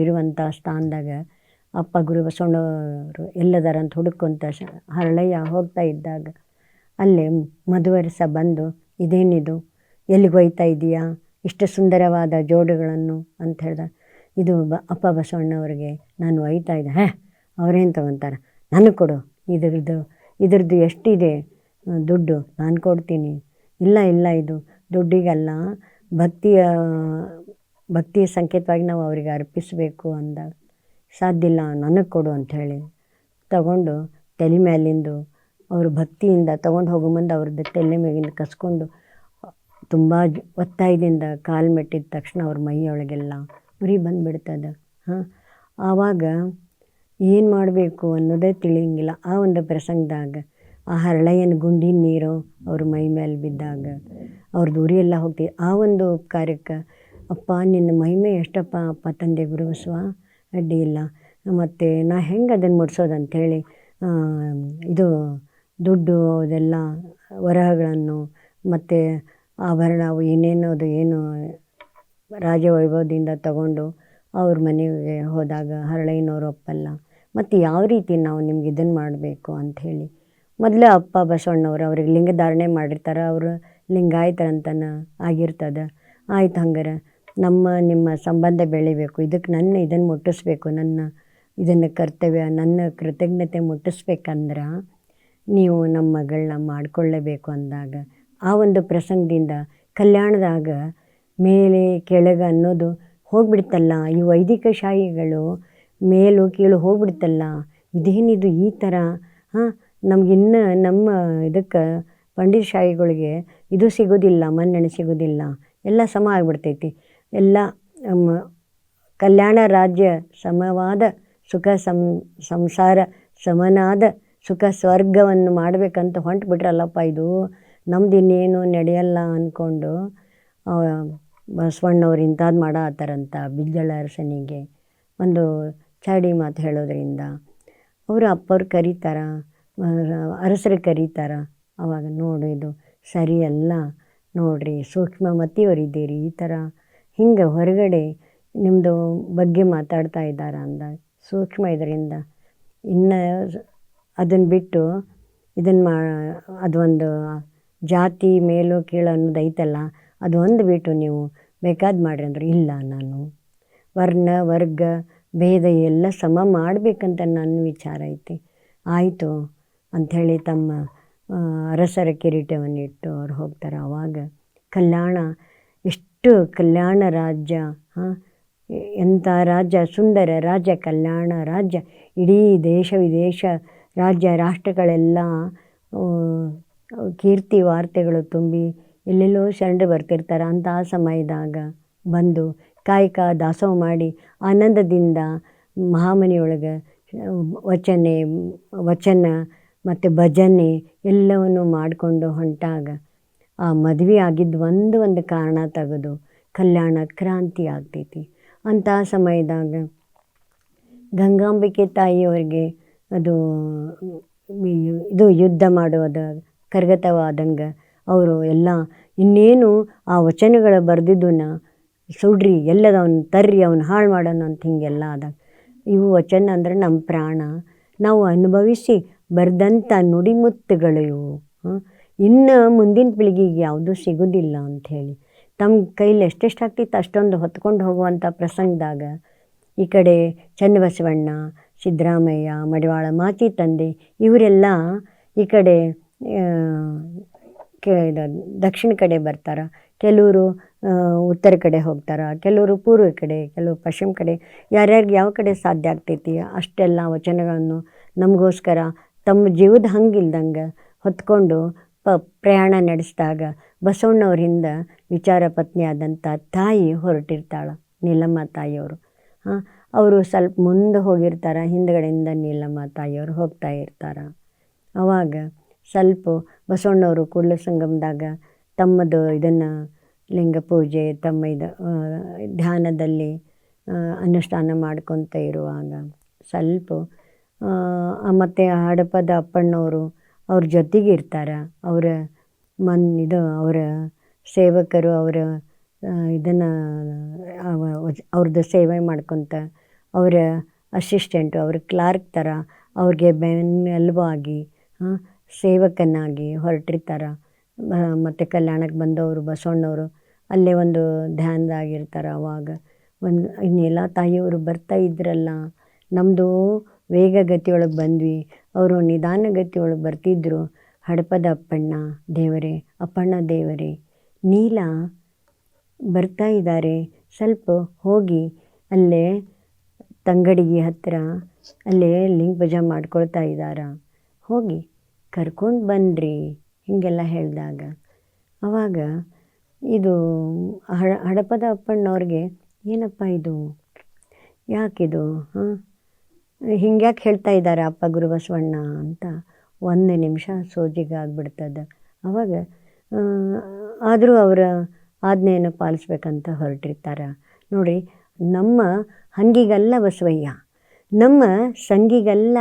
ಇರುವಂಥ ಸ್ಥಾನದಾಗ ಅಪ್ಪ ಗುರು ಬಸವಣ್ಣವರು ಎಲ್ಲದಾರಂತ ಹುಡುಕೊಂತ ಹರಳಯ್ಯ ಹೋಗ್ತಾ ಇದ್ದಾಗ ಅಲ್ಲೇ ಮಧುವರಸ ಬಂದು, ಇದೇನಿದು, ಎಲ್ಲಿಗೆ ಹೋಯ್ತಾ ಇದೆಯಾ, ಇಷ್ಟು ಸುಂದರವಾದ ಜೋಡುಗಳನ್ನು ಅಂತ ಹೇಳ್ದ. ಇದು ಅಪ್ಪ ಬಸವಣ್ಣವ್ರಿಗೆ ನಾನು ಒಯ್ತಾ ಇದ್ದೆ. ಅವ್ರೇನು ತೊಗೊತಾರೆ, ನನಗೆ ಕೊಡು, ಇದ್ರದ್ದು ಎಷ್ಟಿದೆ ದುಡ್ಡು, ನಾನು ಕೊಡ್ತೀನಿ. ಇಲ್ಲ ಇದು ದುಡ್ಡಿಗಲ್ಲ, ಭಕ್ತಿಯ ಸಂಕೇತವಾಗಿ ನಾವು ಅವರಿಗೆ ಅರ್ಪಿಸಬೇಕು ಅಂದಾಗ, ಸಾಧ್ಯ ಇಲ್ಲ, ನನಗೆ ಕೊಡು ಅಂಥೇಳಿ ತಗೊಂಡು ತಲೆ ಮೇಲಿಂದು ಅವರು ಭಕ್ತಿಯಿಂದ ತೊಗೊಂಡು ಹೋಗೋ ಮುಂದೆ ಅವ್ರದ್ದು ತಲೆ ಮೇಗಿಂದ ಕಸ್ಕೊಂಡು ತುಂಬ ಒತ್ತಾಯದಿಂದ ಕಾಲು ಮೆಟ್ಟಿದ ತಕ್ಷಣ ಅವ್ರ ಮೈಯೊಳಗೆಲ್ಲ ಉರಿ ಬಂದುಬಿಡ್ತದೆ. ಆವಾಗ ಏನು ಮಾಡಬೇಕು ಅನ್ನೋದೇ ತಿಳಿಯಂಗಿಲ್ಲ. ಆ ಒಂದು ಪ್ರಸಂಗದಾಗ ಆ ಹರಳಯ್ಯನ ಗುಂಡಿನ ನೀರು ಅವ್ರ ಮೈ ಮೇಲೆ ಬಿದ್ದಾಗ ಅವ್ರದ್ದು ಉರಿ ಎಲ್ಲ ಹೋಗ್ತೀವಿ. ಆ ಒಂದು ಕಾರ್ಯಕ್ಕೆ ಅಪ್ಪ ನಿನ್ನ ಮಹಿಮೆ ಎಷ್ಟಪ್ಪ ಅಪ್ಪ ತಂದೆ ಗುರು ಬಸವ, ಅಡ್ಡಿ ಇಲ್ಲ, ಮತ್ತು ನಾ ಹೆಂಗೆ ಅದನ್ನು ಮುಟ್ಸೋದಂಥೇಳಿ ಇದು ದುಡ್ಡು ಅದೆಲ್ಲ ವರಹಗಳನ್ನು ಮತ್ತು ಆಭರಣ ಅವು ಏನು ರಾಜವೈಭವದಿಂದ ತಗೊಂಡು ಅವ್ರ ಮನೆಗೆ ಹೋದಾಗ ಹರಳಯ್ಯನವ್ರು ಒಪ್ಪಲ್ಲ. ಮತ್ತು ಯಾವ ರೀತಿ ನಾವು ನಿಮ್ಗೆ ಇದನ್ನು ಮಾಡಬೇಕು ಅಂಥೇಳಿ ಮೊದಲೇ ಅಪ್ಪ ಬಸವಣ್ಣವ್ರು ಅವ್ರಿಗೆ ಲಿಂಗಧಾರಣೆ ಮಾಡಿರ್ತಾರೆ, ಅವರು ಲಿಂಗಾಯತರಂತನ ಆಗಿರ್ತದೆ. ಆಯ್ತು, ಹಂಗಾರೆ ನಿಮ್ಮ ಸಂಬಂಧ ಬೆಳಿಬೇಕು, ಇದಕ್ಕೆ ಇದನ್ನು ಮುಟ್ಟಿಸ್ಬೇಕು, ಇದನ್ನು ಕರ್ತವ್ಯ, ನನ್ನ ಕೃತಜ್ಞತೆ ಮುಟ್ಟಿಸ್ಬೇಕಂದ್ರೆ ನೀವು ನಮ್ಮ ಮಗಳನ್ನ ಮಾಡಿಕೊಳ್ಳೇಬೇಕು ಅಂದಾಗ ಆ ಒಂದು ಪ್ರಸಂಗದಿಂದ ಕಲ್ಯಾಣದಾಗ ಮೇಲೆ ಕೆಳಗೆ ಅನ್ನೋದು ಹೋಗ್ಬಿಡ್ತಲ್ಲ. ಈ ವೈದಿಕ ಶಾಹಿಗಳು ಮೇಲು ಕೀಳು ಹೋಗ್ಬಿಡ್ತಲ್ಲ. ಇದೇನಿದು ಈ ಥರ ನಮಗಿನ್ನು ನಮ್ಮ ಇದಕ್ಕೆ ಪಂಡಿತ ಶಾಹಿಗಳಿಗೆ ಇದು ಸಿಗೋದಿಲ್ಲ, ಮನ್ನಣೆ ಸಿಗೋದಿಲ್ಲ, ಎಲ್ಲ ಸಮ ಆಗಿಬಿಡ್ತೈತಿ. ಎಲ್ಲ ಕಲ್ಯಾಣ ರಾಜ್ಯ ಸಮವಾದ ಸುಖ ಸಂಸಾರ ಸಮನಾದ ಸುಖ ಸ್ವರ್ಗವನ್ನು ಮಾಡಬೇಕಂತ ಹೊಂಟು ಬಿಟ್ರಲ್ಲಪ್ಪ, ಇದು ನಮ್ದು ಇನ್ನೇನು ನಡೆಯಲ್ಲ ಅಂದ್ಕೊಂಡು ಬಸವಣ್ಣವ್ರು ಇಂಥದ್ದು ಮಾಡತ್ತಾರಂತ ಬಿಜ್ಜಳ ಅರಸನಿಗೆ ಒಂದು ಚಾಡಿ ಮಾತು ಹೇಳೋದ್ರಿಂದ ಅವರು ಅಪ್ಪವ್ರು ಕರೀತಾರ, ಅರಸರು ಕರೀತಾರ. ಆವಾಗ ನೋಡು ಇದು ಸರಿಯಲ್ಲ ನೋಡ್ರಿ, ಸೂಕ್ಷ್ಮಮತಿಯವರಿದ್ದೀರಿ, ಈ ಥರ ಹಿಂಗೆ ಹೊರಗಡೆ ನಿಮ್ಮದು ಬಗ್ಗೆ ಮಾತಾಡ್ತಾ ಇದ್ದಾರೆ ಅಂದಾಗ ಸೂಕ್ಷ್ಮ ಇದರಿಂದ ಇನ್ನು ಅದನ್ನು ಬಿಟ್ಟು ಅದೊಂದು ಜಾತಿ ಮೇಲು ಕೀಳು ಅನ್ನೋದು ಐತಲ್ಲ, ಅದು ಒಂದು ಬಿಟ್ಟು ನೀವು ಬೇಕಾದ ಮಾಡಿರಿ ಅಂದ್ರೆ ಇಲ್ಲ, ನಾನು ವರ್ಣ ವರ್ಗ ಭೇದ ಎಲ್ಲ ಸಮ ಮಾಡಬೇಕಂತ ನನ್ನ ವಿಚಾರ ಐತಿ. ಆಯಿತು ಅಂಥೇಳಿ ತಮ್ಮ ಅರಸರ ಕಿರೀಟವನ್ನಿಟ್ಟು ಅವ್ರು ಹೋಗ್ತಾರೆ. ಆವಾಗ ಕಲ್ಯಾಣ, ಎಷ್ಟು ಕಲ್ಯಾಣ ರಾಜ್ಯ, ಎಂಥ ರಾಜ್ಯ, ಸುಂದರ ರಾಜ್ಯ, ಕಲ್ಯಾಣ ರಾಜ್ಯ. ಇಡೀ ದೇಶ ವಿದೇಶ ರಾಜ್ಯ ರಾಷ್ಟ್ರಗಳೆಲ್ಲ ಕೀರ್ತಿ ವಾರ್ತೆಗಳು ತುಂಬಿ ಎಲ್ಲೆಲ್ಲೋ ಶರಣರು ಬರ್ತಿರ್ತಾರೆ. ಅಂಥ ಸಮಯದಾಗ ಬಂದು ಕಾಯಕ ದಾಸೋಹ ಮಾಡಿ ಆನಂದದಿಂದ ಮಹಾಮನೆಯೊಳಗೆ ವಚನ ಮತ್ತು ಭಜನೆ ಎಲ್ಲವನ್ನು ಮಾಡಿಕೊಂಡು ಹೊಂಟಾಗ ಆ ಮದುವೆ ಆಗಿದ್ದು ಒಂದು ಕಾರಣ ತೆಗೆದು ಕಲ್ಯಾಣ ಕ್ರಾಂತಿ ಆಗ್ತೈತಿ. ಅಂಥ ಸಮಯದಾಗ ಗಂಗಾಂಬಿಕೆ ತಾಯಿಯವರಿಗೆ ಅದು ಇದು ಯುದ್ಧ ಮಾಡೋದು ಕರಗತವಾದಂಗೆ ಅವರು ಎಲ್ಲ ಇನ್ನೇನು ಆ ವಚನಗಳು ಬರೆದಿದ್ದನ್ನ ಸುಡ್ರಿ, ಎಲ್ಲದ ಅವ್ನು ತರ್ರಿ, ಅವ್ನು ಹಾಳು ಮಾಡೋಣ ಅಂತ ಹೀಗೆಲ್ಲ ಆದಾಗ ಇವು ವಚನ ಅಂದರೆ ನಮ್ಮ ಪ್ರಾಣ, ನಾವು ಅನುಭವಿಸಿ ಬರೆದಂಥ ನುಡಿಮುತ್ತುಗಳು ಇವು. ಇನ್ನು ಮುಂದಿನ ಪೀಳಿಗೆಗೆ ಯಾವುದೂ ಸಿಗೋದಿಲ್ಲ ಅಂಥೇಳಿ ತಮ್ಮ ಕೈಲಿ ಎಷ್ಟೆಷ್ಟು ಆಗ್ತಿತ್ತು ಅಷ್ಟೊಂದು ಹೊತ್ಕೊಂಡು ಹೋಗುವಂಥ ಪ್ರಸಂಗದಾಗ ಈ ಕಡೆ ಚನ್ನಬಸವಣ್ಣ, ಸಿದ್ದರಾಮಯ್ಯ, ಮಡಿವಾಳ ಮಾಚಿ ತಂದೆ ಇವರೆಲ್ಲ ಈ ಕಡೆ ದಕ್ಷಿಣ ಕಡೆ ಬರ್ತಾರೆ, ಕೆಲವರು ಉತ್ತರ ಕಡೆ ಹೋಗ್ತಾರೆ, ಕೆಲವರು ಪೂರ್ವ ಕಡೆ, ಕೆಲವರು ಪಶ್ಚಿಮ ಕಡೆ. ಯಾರ್ಯಾರಿಗೆ ಯಾವ ಕಡೆ ಸಾಧ್ಯ ಆಗ್ತೈತಿ ಅಷ್ಟೆಲ್ಲ ವಚನಗಳನ್ನು ನಮಗೋಸ್ಕರ ತಮ್ಮ ಜೀವದ ಹಂಗಿಲ್ದಂಗೆ ಹೊತ್ಕೊಂಡು ಪ್ರಯಾಣ ನಡೆಸಿದಾಗ ಬಸವಣ್ಣವ್ರಿಂದ ವಿಚಾರ ಪತ್ನಿ ಆದಂಥ ತಾಯಿ ಹೊರಟಿರ್ತಾಳೆ, ನೀಲಮ್ಮ ತಾಯಿಯವರು. ಅವರು ಸ್ವಲ್ಪ ಮುಂದೆ ಹೋಗಿರ್ತಾರೆ, ಹಿಂದುಗಡೆಯಿಂದ ನೀಲಮ್ಮ ತಾಯಿಯವರು ಹೋಗ್ತಾ ಇರ್ತಾರೆ. ಆವಾಗ ಸ್ವಲ್ಪ ಬಸವಣ್ಣವರು ಕೂಡಲ ಸಂಗಮದಾಗ ತಮ್ಮದು ಇದನ್ನು ಲಿಂಗ ಪೂಜೆ ತಮ್ಮ ಧ್ಯಾನದಲ್ಲಿ ಅನುಷ್ಠಾನ ಮಾಡ್ಕೊತ ಇರುವಾಗ ಸ್ವಲ್ಪ ಮತ್ತು ಹಡಪದ ಅಪ್ಪಣ್ಣವರು ಅವ್ರ ಜೊತೆಗೆ ಇರ್ತಾರೆ. ಅವರ ಅವರ ಸೇವಕರು ಅವರ ಇದನ್ನು ಅವ್ರದ್ದು ಸೇವೆ ಮಾಡ್ಕೊತ ಅವರ ಅಸಿಸ್ಟೆಂಟು, ಅವ್ರ ಕ್ಲಾರ್ಕ್ ಥರ ಅವ್ರಿಗೆ ಬೆನ್ನೆಲುಬಾಗಿ ಸೇವಕನಾಗಿ ಹೊರಟಿರ್ತಾರೆ. ಮತ್ತು ಕಲ್ಯಾಣಕ್ಕೆ ಬಂದವರು ಬಸವಣ್ಣವರು ಅಲ್ಲೇ ಒಂದು ಧ್ಯಾನದಾಗಿರ್ತಾರೆ. ಅವಾಗ ಇನ್ನೆಲ್ಲ ತಾಯಿಯವರು ಬರ್ತಾ ಇದ್ರಲ್ಲ, ನಮ್ಮದು ವೇಗಗತಿಯೊಳಗೆ ಬಂದ್ವಿ, ಅವರು ನಿಧಾನಗತಿಯೊಳಗೆ ಬರ್ತಿದ್ರು. ಹಡಪದ ಅಪ್ಪಣ್ಣ ದೇವರೇ ನೀಲ ಬರ್ತಾ ಇದ್ದಾರೆ, ಸ್ವಲ್ಪ ಹೋಗಿ ಅಲ್ಲೇ ತಂಗಡಿಗೆ ಹತ್ತಿರ ಅಲ್ಲೇ ಲಿಂಗ ಪೂಜೆ ಮಾಡ್ಕೊಳ್ತಾ ಇದ್ದಾರೆ, ಹೋಗಿ ಕರ್ಕೊಂಡು ಬನ್ನಿರಿ ಹೀಗೆಲ್ಲ ಹೇಳಿದಾಗ ಆವಾಗ ಇದು ಹಡಪದ ಅಪ್ಪಣ್ಣವ್ರಿಗೆ ಏನಪ್ಪ ಇದು, ಯಾಕಿದು ಹಿಂಗ್ಯಾಕೆ ಹೇಳ್ತಾ ಇದ್ದಾರೆ ಅಪ್ಪ ಗುರುಬಸವಣ್ಣ ಅಂತ ಒಂದು ನಿಮಿಷ ಸೋಜಿಗೆ ಆಗಿಬಿಡ್ತದೆ. ಆವಾಗ ಆದರೂ ಅವರ ಆಜ್ಞೆಯನ್ನು ಪಾಲಿಸ್ಬೇಕಂತ ಹೊರಟಿರ್ತಾರೆ. ನೋಡಿ, ನಮ್ಮ ಹಂಗಿಗಲ್ಲ ಬಸವಯ್ಯ, ನಮ್ಮ ಸಂಗಿಗಲ್ಲ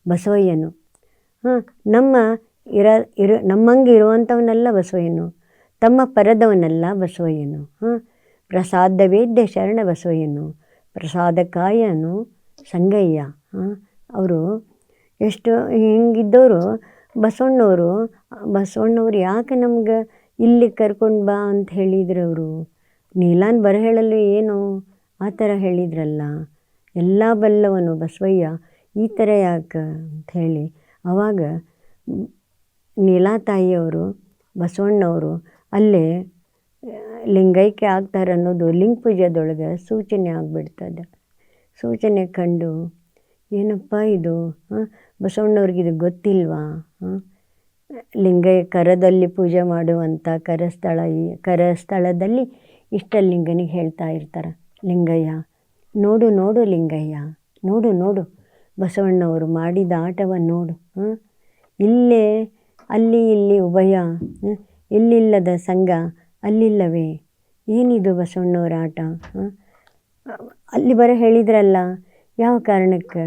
ಬಸವಯ್ಯನು, ನಮ್ಮಂಗೆ ಇರುವಂಥವನಲ್ಲ ಬಸವಯ್ಯನು, ತಮ್ಮ ಪರದವನಲ್ಲ ಬಸವಯ್ಯನು. ಪ್ರಸಾದ ವೇದ್ಯ ಶರಣ ಬಸವಯ್ಯನು, ಪ್ರಸಾದಕಾಯನು ಸಂಗಯ್ಯ. ಅವರು ಎಷ್ಟು ಹಿಂಗಿದ್ದವರು ಬಸವಣ್ಣವ್ರು ಯಾಕೆ ನಮ್ಗೆ ಇಲ್ಲಿ ಕರ್ಕೊಂಡು ಬಾ ಅಂತ ಹೇಳಿದ್ರು. ಅವರು ನೀಲಾನ್ ಬರ ಹೇಳಲು ಏನು ಆ ಥರ ಹೇಳಿದ್ರಲ್ಲ, ಎಲ್ಲ ಬಲ್ಲವನು ಬಸವಯ್ಯ ಈ ಥರ ಯಾಕೆ ಅಂಥೇಳಿ ಆವಾಗ ನೀಲಾ ತಾಯಿಯವರು ಬಸವಣ್ಣವರು ಅಲ್ಲೇ ಲಿಂಗೈಕ್ಯ ಆಗ್ತಾರೆ ಅನ್ನೋದು ಲಿಂಗ ಪೂಜೆದೊಳಗೆ ಸೂಚನೆ ಆಗಿಬಿಡ್ತದೆ. ಸೂಚನೆ ಕಂಡು ಏನಪ್ಪ ಇದು, ಬಸವಣ್ಣವ್ರಿಗೆ ಇದು ಗೊತ್ತಿಲ್ವಾ? ಲಿಂಗಯ್ಯ ಕರದಲ್ಲಿ ಪೂಜೆ ಮಾಡುವಂಥ ಕರಸ್ಥಳದಲ್ಲಿ ಇಷ್ಟಲಿಂಗನಿಗೆ ಹೇಳ್ತಾ ಇರ್ತಾರೆ, ಲಿಂಗಯ್ಯ ನೋಡು ಲಿಂಗಯ್ಯ, ನೋಡು ಬಸವಣ್ಣವರು ಮಾಡಿದ ಆಟವನ್ನು ನೋಡು, ಇಲ್ಲೇ ಅಲ್ಲಿ ಇಲ್ಲಿ ಉಭಯ, ಇಲ್ಲಿಲ್ಲದ ಸಂಘ ಅಲ್ಲಿಲ್ಲವೇ, ಏನಿದು ಬಸವಣ್ಣವ್ರ ಆಟ? ಅಲ್ಲಿ ಹೇಳಿದ್ರಲ್ಲ, ಯಾವ ಕಾರಣಕ್ಕೆ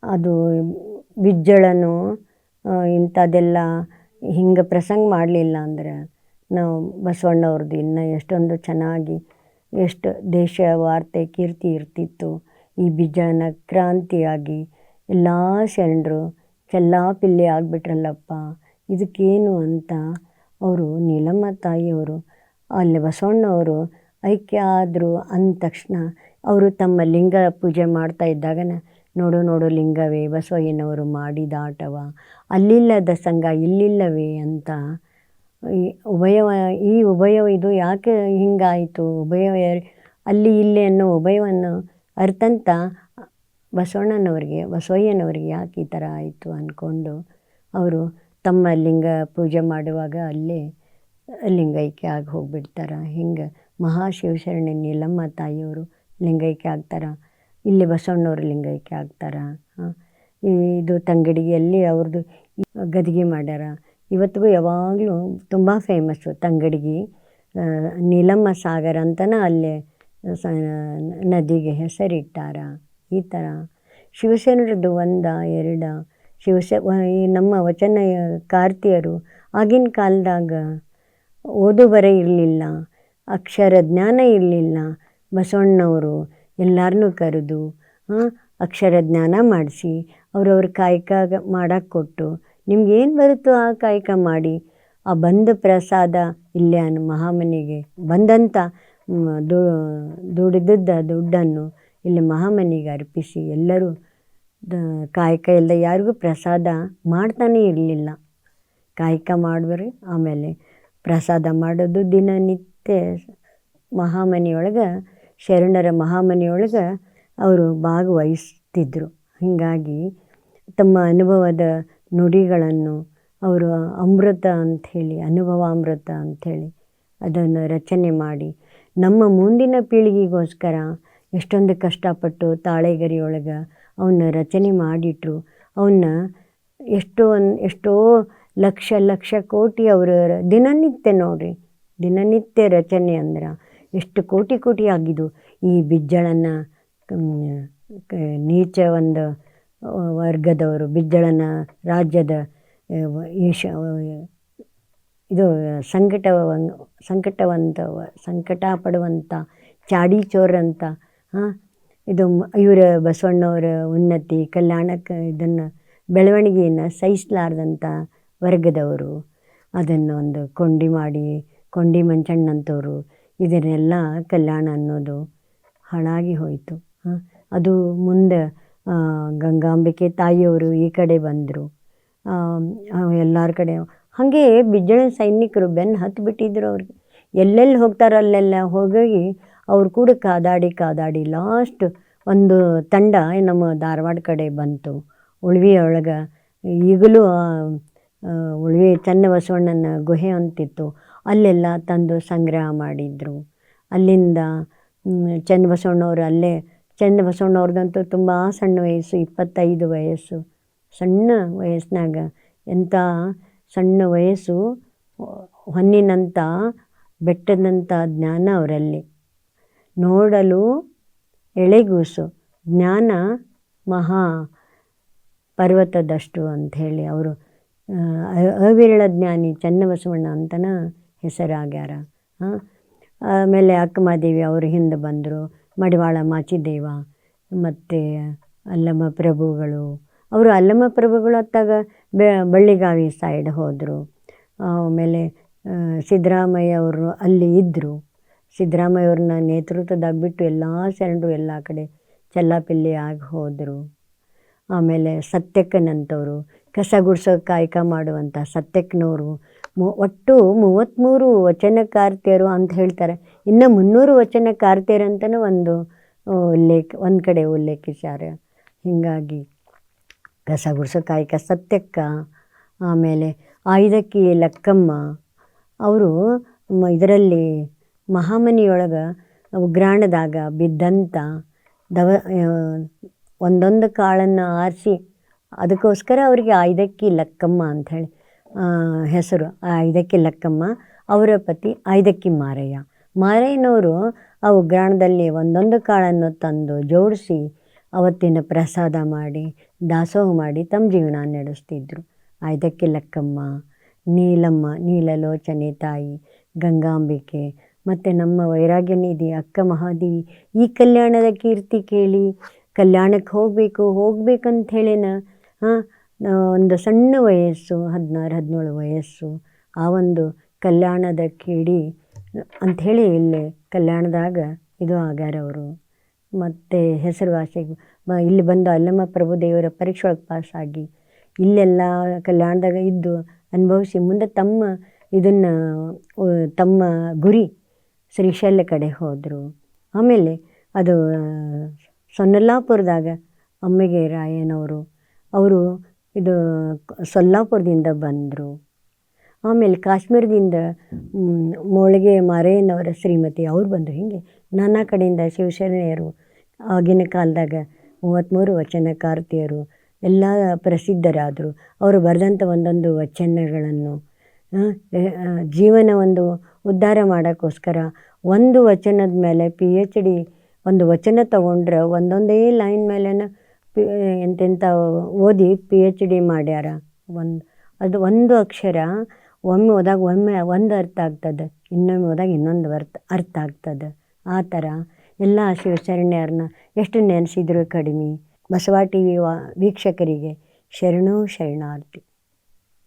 ಅದು ಬಿಜ್ಜಳನು ಇಂಥದ್ದೆಲ್ಲ ಹಿಂಗೆ ಪ್ರಸಂಗ ಮಾಡಲಿಲ್ಲ ಅಂದ್ರೆ ನಾವು ಬಸವಣ್ಣವ್ರದ್ದು ಇನ್ನೂ ಎಷ್ಟೊಂದು ಚೆನ್ನಾಗಿ ಎಷ್ಟು ದೇಶ ವಾರ್ತೆ ಕೀರ್ತಿ ಇರ್ತಿತ್ತು. ಈ ಬಿಜ್ಜಳನ ಕ್ರಾಂತಿಯಾಗಿ ಎಲ್ಲ ಶರಣರು ಚೆಲ್ಲಾಪಿಲ್ಲಿ ಆಗಿಬಿಟ್ರಲ್ಲಪ್ಪ, ಇದಕ್ಕೇನು ಅಂತ ಅವರು ನೀಲಮ್ಮ ತಾಯಿಯವರು ಅಲ್ಲಿ ಬಸವಣ್ಣವರು ಐಕ್ಯ ಆದರು ಅಂದ ತಕ್ಷಣ ಅವರು ತಮ್ಮ ಲಿಂಗ ಪೂಜೆ ಮಾಡ್ತಾ ಇದ್ದಾಗ ನೋಡು ನೋಡು ಲಿಂಗವೇ ಬಸವಯ್ಯನವರು ಮಾಡಿದ ಆಟವ, ಅಲ್ಲಿಲ್ಲದ ಸಂಘ ಇಲ್ಲಿಲ್ಲವೇ ಅಂತ ಈ ಉಭಯ ಇದು ಯಾಕೆ ಹಿಂಗಾಯಿತು, ಉಭಯ ಅಲ್ಲಿ ಇಲ್ಲಿ ಅನ್ನೋ ಉಭಯವನ್ನು ಅರ್ಥಂತ ಬಸವಯ್ಯನವರಿಗೆ ಯಾಕೆ ಈ ಥರ ಆಯಿತು ಅಂದ್ಕೊಂಡು ಅವರು ತಮ್ಮ ಲಿಂಗ ಪೂಜೆ ಮಾಡುವಾಗ ಅಲ್ಲೇ ಲಿಂಗೈಕ್ಯ ಆಗಿ ಹೋಗಿಬಿಡ್ತಾರೆ. ಹಿಂಗೆ ಮಹಾಶಿವಶರಣೆ ನೀಲಮ್ಮ ತಾಯಿಯವರು ಲಿಂಗೈಕ್ಯ ಆಗ್ತಾರೆ, ಇಲ್ಲಿ ಬಸವಣ್ಣವರು ಲಿಂಗೈಕ್ಯ ಆಗ್ತಾರೆ. ಇದು ತಂಗಡಿಗೆಯಲ್ಲಿ ಅವ್ರದ್ದು ಗದಿಗೆ ಮಾಡ್ಯಾರ. ಇವತ್ತಿಗೂ ಯಾವಾಗಲೂ ತುಂಬ ಫೇಮಸ್ಸು ತಂಗಡಿಗೆ. ನೀಲಮ್ಮ ಸಾಗರ ಅಂತಲೇ ಅಲ್ಲೇ ನದಿಗೆ ಹೆಸರಿಟ್ಟಾರ. ಈ ಥರ ಶಿವಶರಣರದ್ದು ಒಂದ ಎರಡ ಈ ನಮ್ಮ ವಚನ ಕಾರ್ತಿಯರು ಆಗಿನ ಕಾಲದಾಗ ಓದು ಬರ ಇರಲಿಲ್ಲ, ಅಕ್ಷರ ಜ್ಞಾನ ಇರಲಿಲ್ಲ. ಬಸವಣ್ಣವರು ಎಲ್ಲರನ್ನೂ ಕರೆದು ಅಕ್ಷರ ಜ್ಞಾನ ಮಾಡಿಸಿ ಅವ್ರವ್ರ ಕಾಯಕ ಮಾಡಕ್ಕೆ ಕೊಟ್ಟು, ನಿಮ್ಗೇನು ಬರುತ್ತೋ ಆ ಕಾಯಕ ಮಾಡಿ, ಆ ಬಂದ ಪ್ರಸಾದ ಇಲ್ಲೇ ಮಹಾಮನೆಗೆ ಬಂದಂಥ ದುಡಿದಿದ್ದ ದುಡ್ಡನ್ನು ಇಲ್ಲಿ ಮಹಾಮನೆಗೆ ಅರ್ಪಿಸಿ ಎಲ್ಲರೂ ಕಾಯಕ ಇಲ್ಲದೆ ಯಾರಿಗೂ ಪ್ರಸಾದ ಮಾಡ್ತಾನೇ ಇರಲಿಲ್ಲ. ಕಾಯಕ ಮಾಡಿದ್ರೆ ಆಮೇಲೆ ಪ್ರಸಾದ ಮಾಡೋದು ದಿನನಿತ್ಯ ಮಹಾಮನೆಯೊಳಗೆ, ಶರಣರ ಮಹಾಮನೆಯೊಳಗೆ ಅವರು ಭಾಗವಹಿಸ್ತಿದ್ರು. ಹೀಗಾಗಿ ತಮ್ಮ ಅನುಭವದ ನುಡಿಗಳನ್ನು ಅವರು ಅಮೃತ ಅಂಥೇಳಿ, ಅನುಭವಾಮೃತ ಅಂಥೇಳಿ ಅದನ್ನು ರಚನೆ ಮಾಡಿ ನಮ್ಮ ಮುಂದಿನ ಪೀಳಿಗೆಗೋಸ್ಕರ ಎಷ್ಟೊಂದು ಕಷ್ಟಪಟ್ಟು ತಾಳೆಗರಿಯೊಳಗೆ ಅವನ್ನ ರಚನೆ ಮಾಡಿಟ್ರು. ಅವನ್ನ ಎಷ್ಟೋ ಲಕ್ಷ ಕೋಟಿ ಅವರು ದಿನನಿತ್ಯ ನೋಡಿರಿ, ದಿನನಿತ್ಯ ರಚನೆ ಅಂದ್ರೆ ಎಷ್ಟು ಕೋಟಿ ಆಗಿದ್ದು. ಈ ಬಿಜ್ಜಳನ ನೀಚ ಒಂದು ವರ್ಗದವರು, ಬಿಜ್ಜಳನ ರಾಜ್ಯದ ಇದು ಸಂಕಟ ಪಡುವಂಥ ಚಾಡಿ ಚೋರ್ ಅಂತ ಇದು ಇವರ ಬಸವಣ್ಣವರ ಉನ್ನತಿ ಕಲ್ಯಾಣಕ್ಕೆ ಇದನ್ನು ಬೆಳವಣಿಗೆಯನ್ನು ಸಹಿಸಲಾರ್ದಂಥ ವರ್ಗದವರು ಅದನ್ನು ಒಂದು ಕೊಂಡಿ ಮಂಚಣ್ಣಂಥವ್ರು ಇದನ್ನೆಲ್ಲ ಕಲ್ಯಾಣ ಅನ್ನೋದು ಹಾಳಾಗಿ ಹೋಯಿತು. ಅದು ಮುಂದೆ ಗಂಗಾಂಬಿಕೆ ತಾಯಿಯವರು ಈ ಕಡೆ ಬಂದರು. ಎಲ್ಲರ ಕಡೆ ಹಾಗೆ ಬಿಜ್ಜಳ ಸೈನಿಕರು ಬೆನ್ನು ಹತ್ತಿಬಿಟ್ಟಿದ್ರು. ಅವ್ರಿಗೆ ಎಲ್ಲೆಲ್ಲಿ ಹೋಗ್ತಾರೋ ಅಲ್ಲೆಲ್ಲ ಹೋಗಿ ಅವ್ರು ಕೂಡ ಕಾದಾಡಿ ಲಾಸ್ಟ್ ಒಂದು ತಂಡ ನಮ್ಮ ಧಾರವಾಡ ಕಡೆ ಬಂತು. ಉಳ್ವಿಯೊಳಗೆ ಈಗಲೂ ಉಳ್ವಿ ಚನ್ನಬಸವಣ್ಣನ ಗುಹೆ ಅಂತಿತ್ತು, ಅಲ್ಲೆಲ್ಲ ತಂದು ಸಂಗ್ರಹ ಮಾಡಿದರು. ಅಲ್ಲಿಂದ ಚನ್ನಬಸವಣ್ಣವರು ಅಲ್ಲೇ ಚನ್ನಬಸವಣ್ಣವ್ರದ್ದಂತೂ ತುಂಬ ಸಣ್ಣ ವಯಸ್ಸು, 25 ವಯಸ್ಸು. ಸಣ್ಣ ವಯಸ್ಸಿನಾಗ ಎಂಥ ಸಣ್ಣ ವಯಸ್ಸು, ಹೊನ್ನಿನಂಥ ಬೆಟ್ಟದಂಥ ಜ್ಞಾನ ಅವರಲ್ಲಿ. ನೋಡಲು ಎಳೆಗೂಸು, ಜ್ಞಾನ ಮಹಾ ಪರ್ವತದಷ್ಟು ಅಂಥೇಳಿ ಅವರು ಅವಿರಳ ಜ್ಞಾನಿ ಚನ್ನಬಸವಣ್ಣ ಅಂತನ ಹೆಸರಾಗ್ಯಾರ. ಆಮೇಲೆ ಅಕ್ಕಮಹಾದೇವಿ ಅವರು ಹಿಂದೆ ಬಂದರು. ಮಡಿವಾಳ ಮಾಚಿದೇವ ಮತ್ತು ಅಲ್ಲಮ ಪ್ರಭುಗಳು, ಅವರು ಅಲ್ಲಮ ಪ್ರಭುಗಳು ಹೊತ್ತಾಗ ಬಳ್ಳಿಗಾವಿ ಸೈಡ್ ಹೋದರು. ಆಮೇಲೆ ಸಿದ್ದರಾಮಯ್ಯ ಅವರು ಅಲ್ಲಿ ಇದ್ದರು. ಸಿದ್ದರಾಮಯ್ಯವ್ರನ್ನ ನೇತೃತ್ವದಾಗ ಬಿಟ್ಟು ಎಲ್ಲ ಶರಣರು ಎಲ್ಲ ಕಡೆ ಚೆಲ್ಲಾಪಿಲ್ಲಿ ಆಗಿ ಹೋದರು. ಆಮೇಲೆ ಸತ್ಯಕ್ಕನಂಥವ್ರು, ಕಸ ಗುಡಿಸೋ ಕಾಯಕ ಮಾಡುವಂಥ ಸತ್ಯಕ್ಕನವರು, ಒಟ್ಟು 33 ವಚನಕಾರ್ತಿಯರು ಅಂತ ಹೇಳ್ತಾರೆ. ಇನ್ನು 300 ವಚನಕಾರ್ತಿಯರು ಅಂತಲೂ ಒಂದು ಕಡೆ ಉಲ್ಲೇಖಿಸ್ಯಾರ. ಹೀಗಾಗಿ ಕಸ ಗುಡಿಸೋ ಕಾಯಕ ಸತ್ಯಕ್ಕ. ಆಮೇಲೆ ಆಯ್ದಕ್ಕಿ ಲಕ್ಕಮ್ಮ ಅವರು ಇದರಲ್ಲಿ ಮಹಾಮನಿಯೊಳಗೆ ಉಗ್ರಾಣದಾಗ ಬಿದ್ದಂಥ ಒಂದೊಂದು ಕಾಳನ್ನು ಆರಿಸಿ ಅದಕ್ಕೋಸ್ಕರ ಅವರಿಗೆ ಆಯ್ದಕ್ಕಿ ಲಕ್ಕಮ್ಮ ಅಂಥೇಳಿ ಹೆಸರು. ಆಯ್ದಕ್ಕಿ ಲಕ್ಕಮ್ಮ ಅವರ ಪತಿ ಆಯ್ದಕ್ಕಿ ಮಾರಯ್ಯನವರು ಆ ಉಗ್ರಾಣದಲ್ಲಿ ಒಂದೊಂದು ಕಾಳನ್ನು ತಂದು ಜೋಡಿಸಿ ಅವತ್ತಿನ ಪ್ರಸಾದ ಮಾಡಿ ದಾಸೋಹ ಮಾಡಿ ತಮ್ಮ ಜೀವನ ನಡೆಸ್ತಿದ್ರು. ಆಯ್ದಕ್ಕಿ ಲಕ್ಕಮ್ಮ, ನೀಲಮ್ಮ, ನೀಲಲೋಚನೆ ತಾಯಿ, ಗಂಗಾಂಬಿಕೆ ಮತ್ತು ನಮ್ಮ ವೈರಾಗ್ಯನಿಧಿ ಅಕ್ಕ ಮಹಾದೇವಿ. ಈ ಕಲ್ಯಾಣದ ಕೀರ್ತಿ ಕೇಳಿ ಕಲ್ಯಾಣಕ್ಕೆ ಹೋಗ್ಬೇಕಂಥೇಳಿನ ಒಂದು ಸಣ್ಣ ವಯಸ್ಸು, 16-17 ವಯಸ್ಸು. ಆ ಒಂದು ಕಲ್ಯಾಣದ ಕೇಳಿ ಅಂಥೇಳಿ ಇಲ್ಲಿ ಕಲ್ಯಾಣದಾಗ ಇದು ಆಗ್ಯಾರ ಅವರು. ಮತ್ತು ಹೆಸರುವಾಸಿ ಇಲ್ಲಿ ಬಂದು ಅಲ್ಲಮ ಪ್ರಭು ದೇವರ ಪರೀಕ್ಷೆ ಒಳಗೆ ಪಾಸಾಗಿ ಇಲ್ಲೆಲ್ಲ ಕಲ್ಯಾಣದಾಗ ಇದ್ದು ಅನುಭವಿಸಿ ಮುಂದೆ ತಮ್ಮ ಇದನ್ನು ತಮ್ಮ ಗುರಿ ಶ್ರೀಶೈಲ ಕಡೆ ಹೋದರು. ಆಮೇಲೆ ಅದು ಸೊನ್ನಲ್ಲಾಪುರದಾಗ ಅಮ್ಮಿಗೆ ರಾಯನವರು ಅವರು ಇದು ಸೊಲ್ಲಾಪುರದಿಂದ ಬಂದರು. ಆಮೇಲೆ ಕಾಶ್ಮೀರದಿಂದ ಮೋಳಿಗೆ ಮಾರೇನವರ ಶ್ರೀಮತಿ ಅವ್ರು ಬಂದರು. ಹೀಗೆ ನಾನಾ ಕಡೆಯಿಂದ ಶಿವಶರಣೆಯರು ಆಗಿನ ಕಾಲದಾಗ 33 ವಚನಕಾರ್ತಿಯರು ಎಲ್ಲ ಪ್ರಸಿದ್ಧರಾದರು. ಅವರು ಬರೆದಂಥ ಒಂದೊಂದು ವಚನಗಳನ್ನು ಜೀವನ ಒಂದು ಉದ್ಧಾರ ಮಾಡೋಕ್ಕೋಸ್ಕರ ಒಂದು ವಚನದ ಮೇಲೆ PhD ಒಂದು ವಚನ ತಗೊಂಡ್ರೆ ಒಂದೊಂದೇ ಲೈನ್ ಮೇಲೆನ ಎಂತೆಂಥ ಓದಿ PhD ಮಾಡ್ಯಾರ. ಅದು ಒಂದು ಅಕ್ಷರ ಒಮ್ಮೆ ಓದಾಗ ಒಮ್ಮೆ ಒಂದು ಅರ್ಥ ಆಗ್ತದೆ, ಇನ್ನೊಮ್ಮೆ ಓದಾಗ ಇನ್ನೊಂದು ಅರ್ಥ ಆಗ್ತದೆ. ಆ ಥರ ಎಲ್ಲ ಶಿವಶರಣೆಯರನ್ನ ಎಷ್ಟು ನೆನೆಸಿದ್ರು ಕಡಿಮೆ. ಬಸವ TV ವೀಕ್ಷಕರಿಗೆ ಶರಣು ಶರಣಾರ್ಥಿ.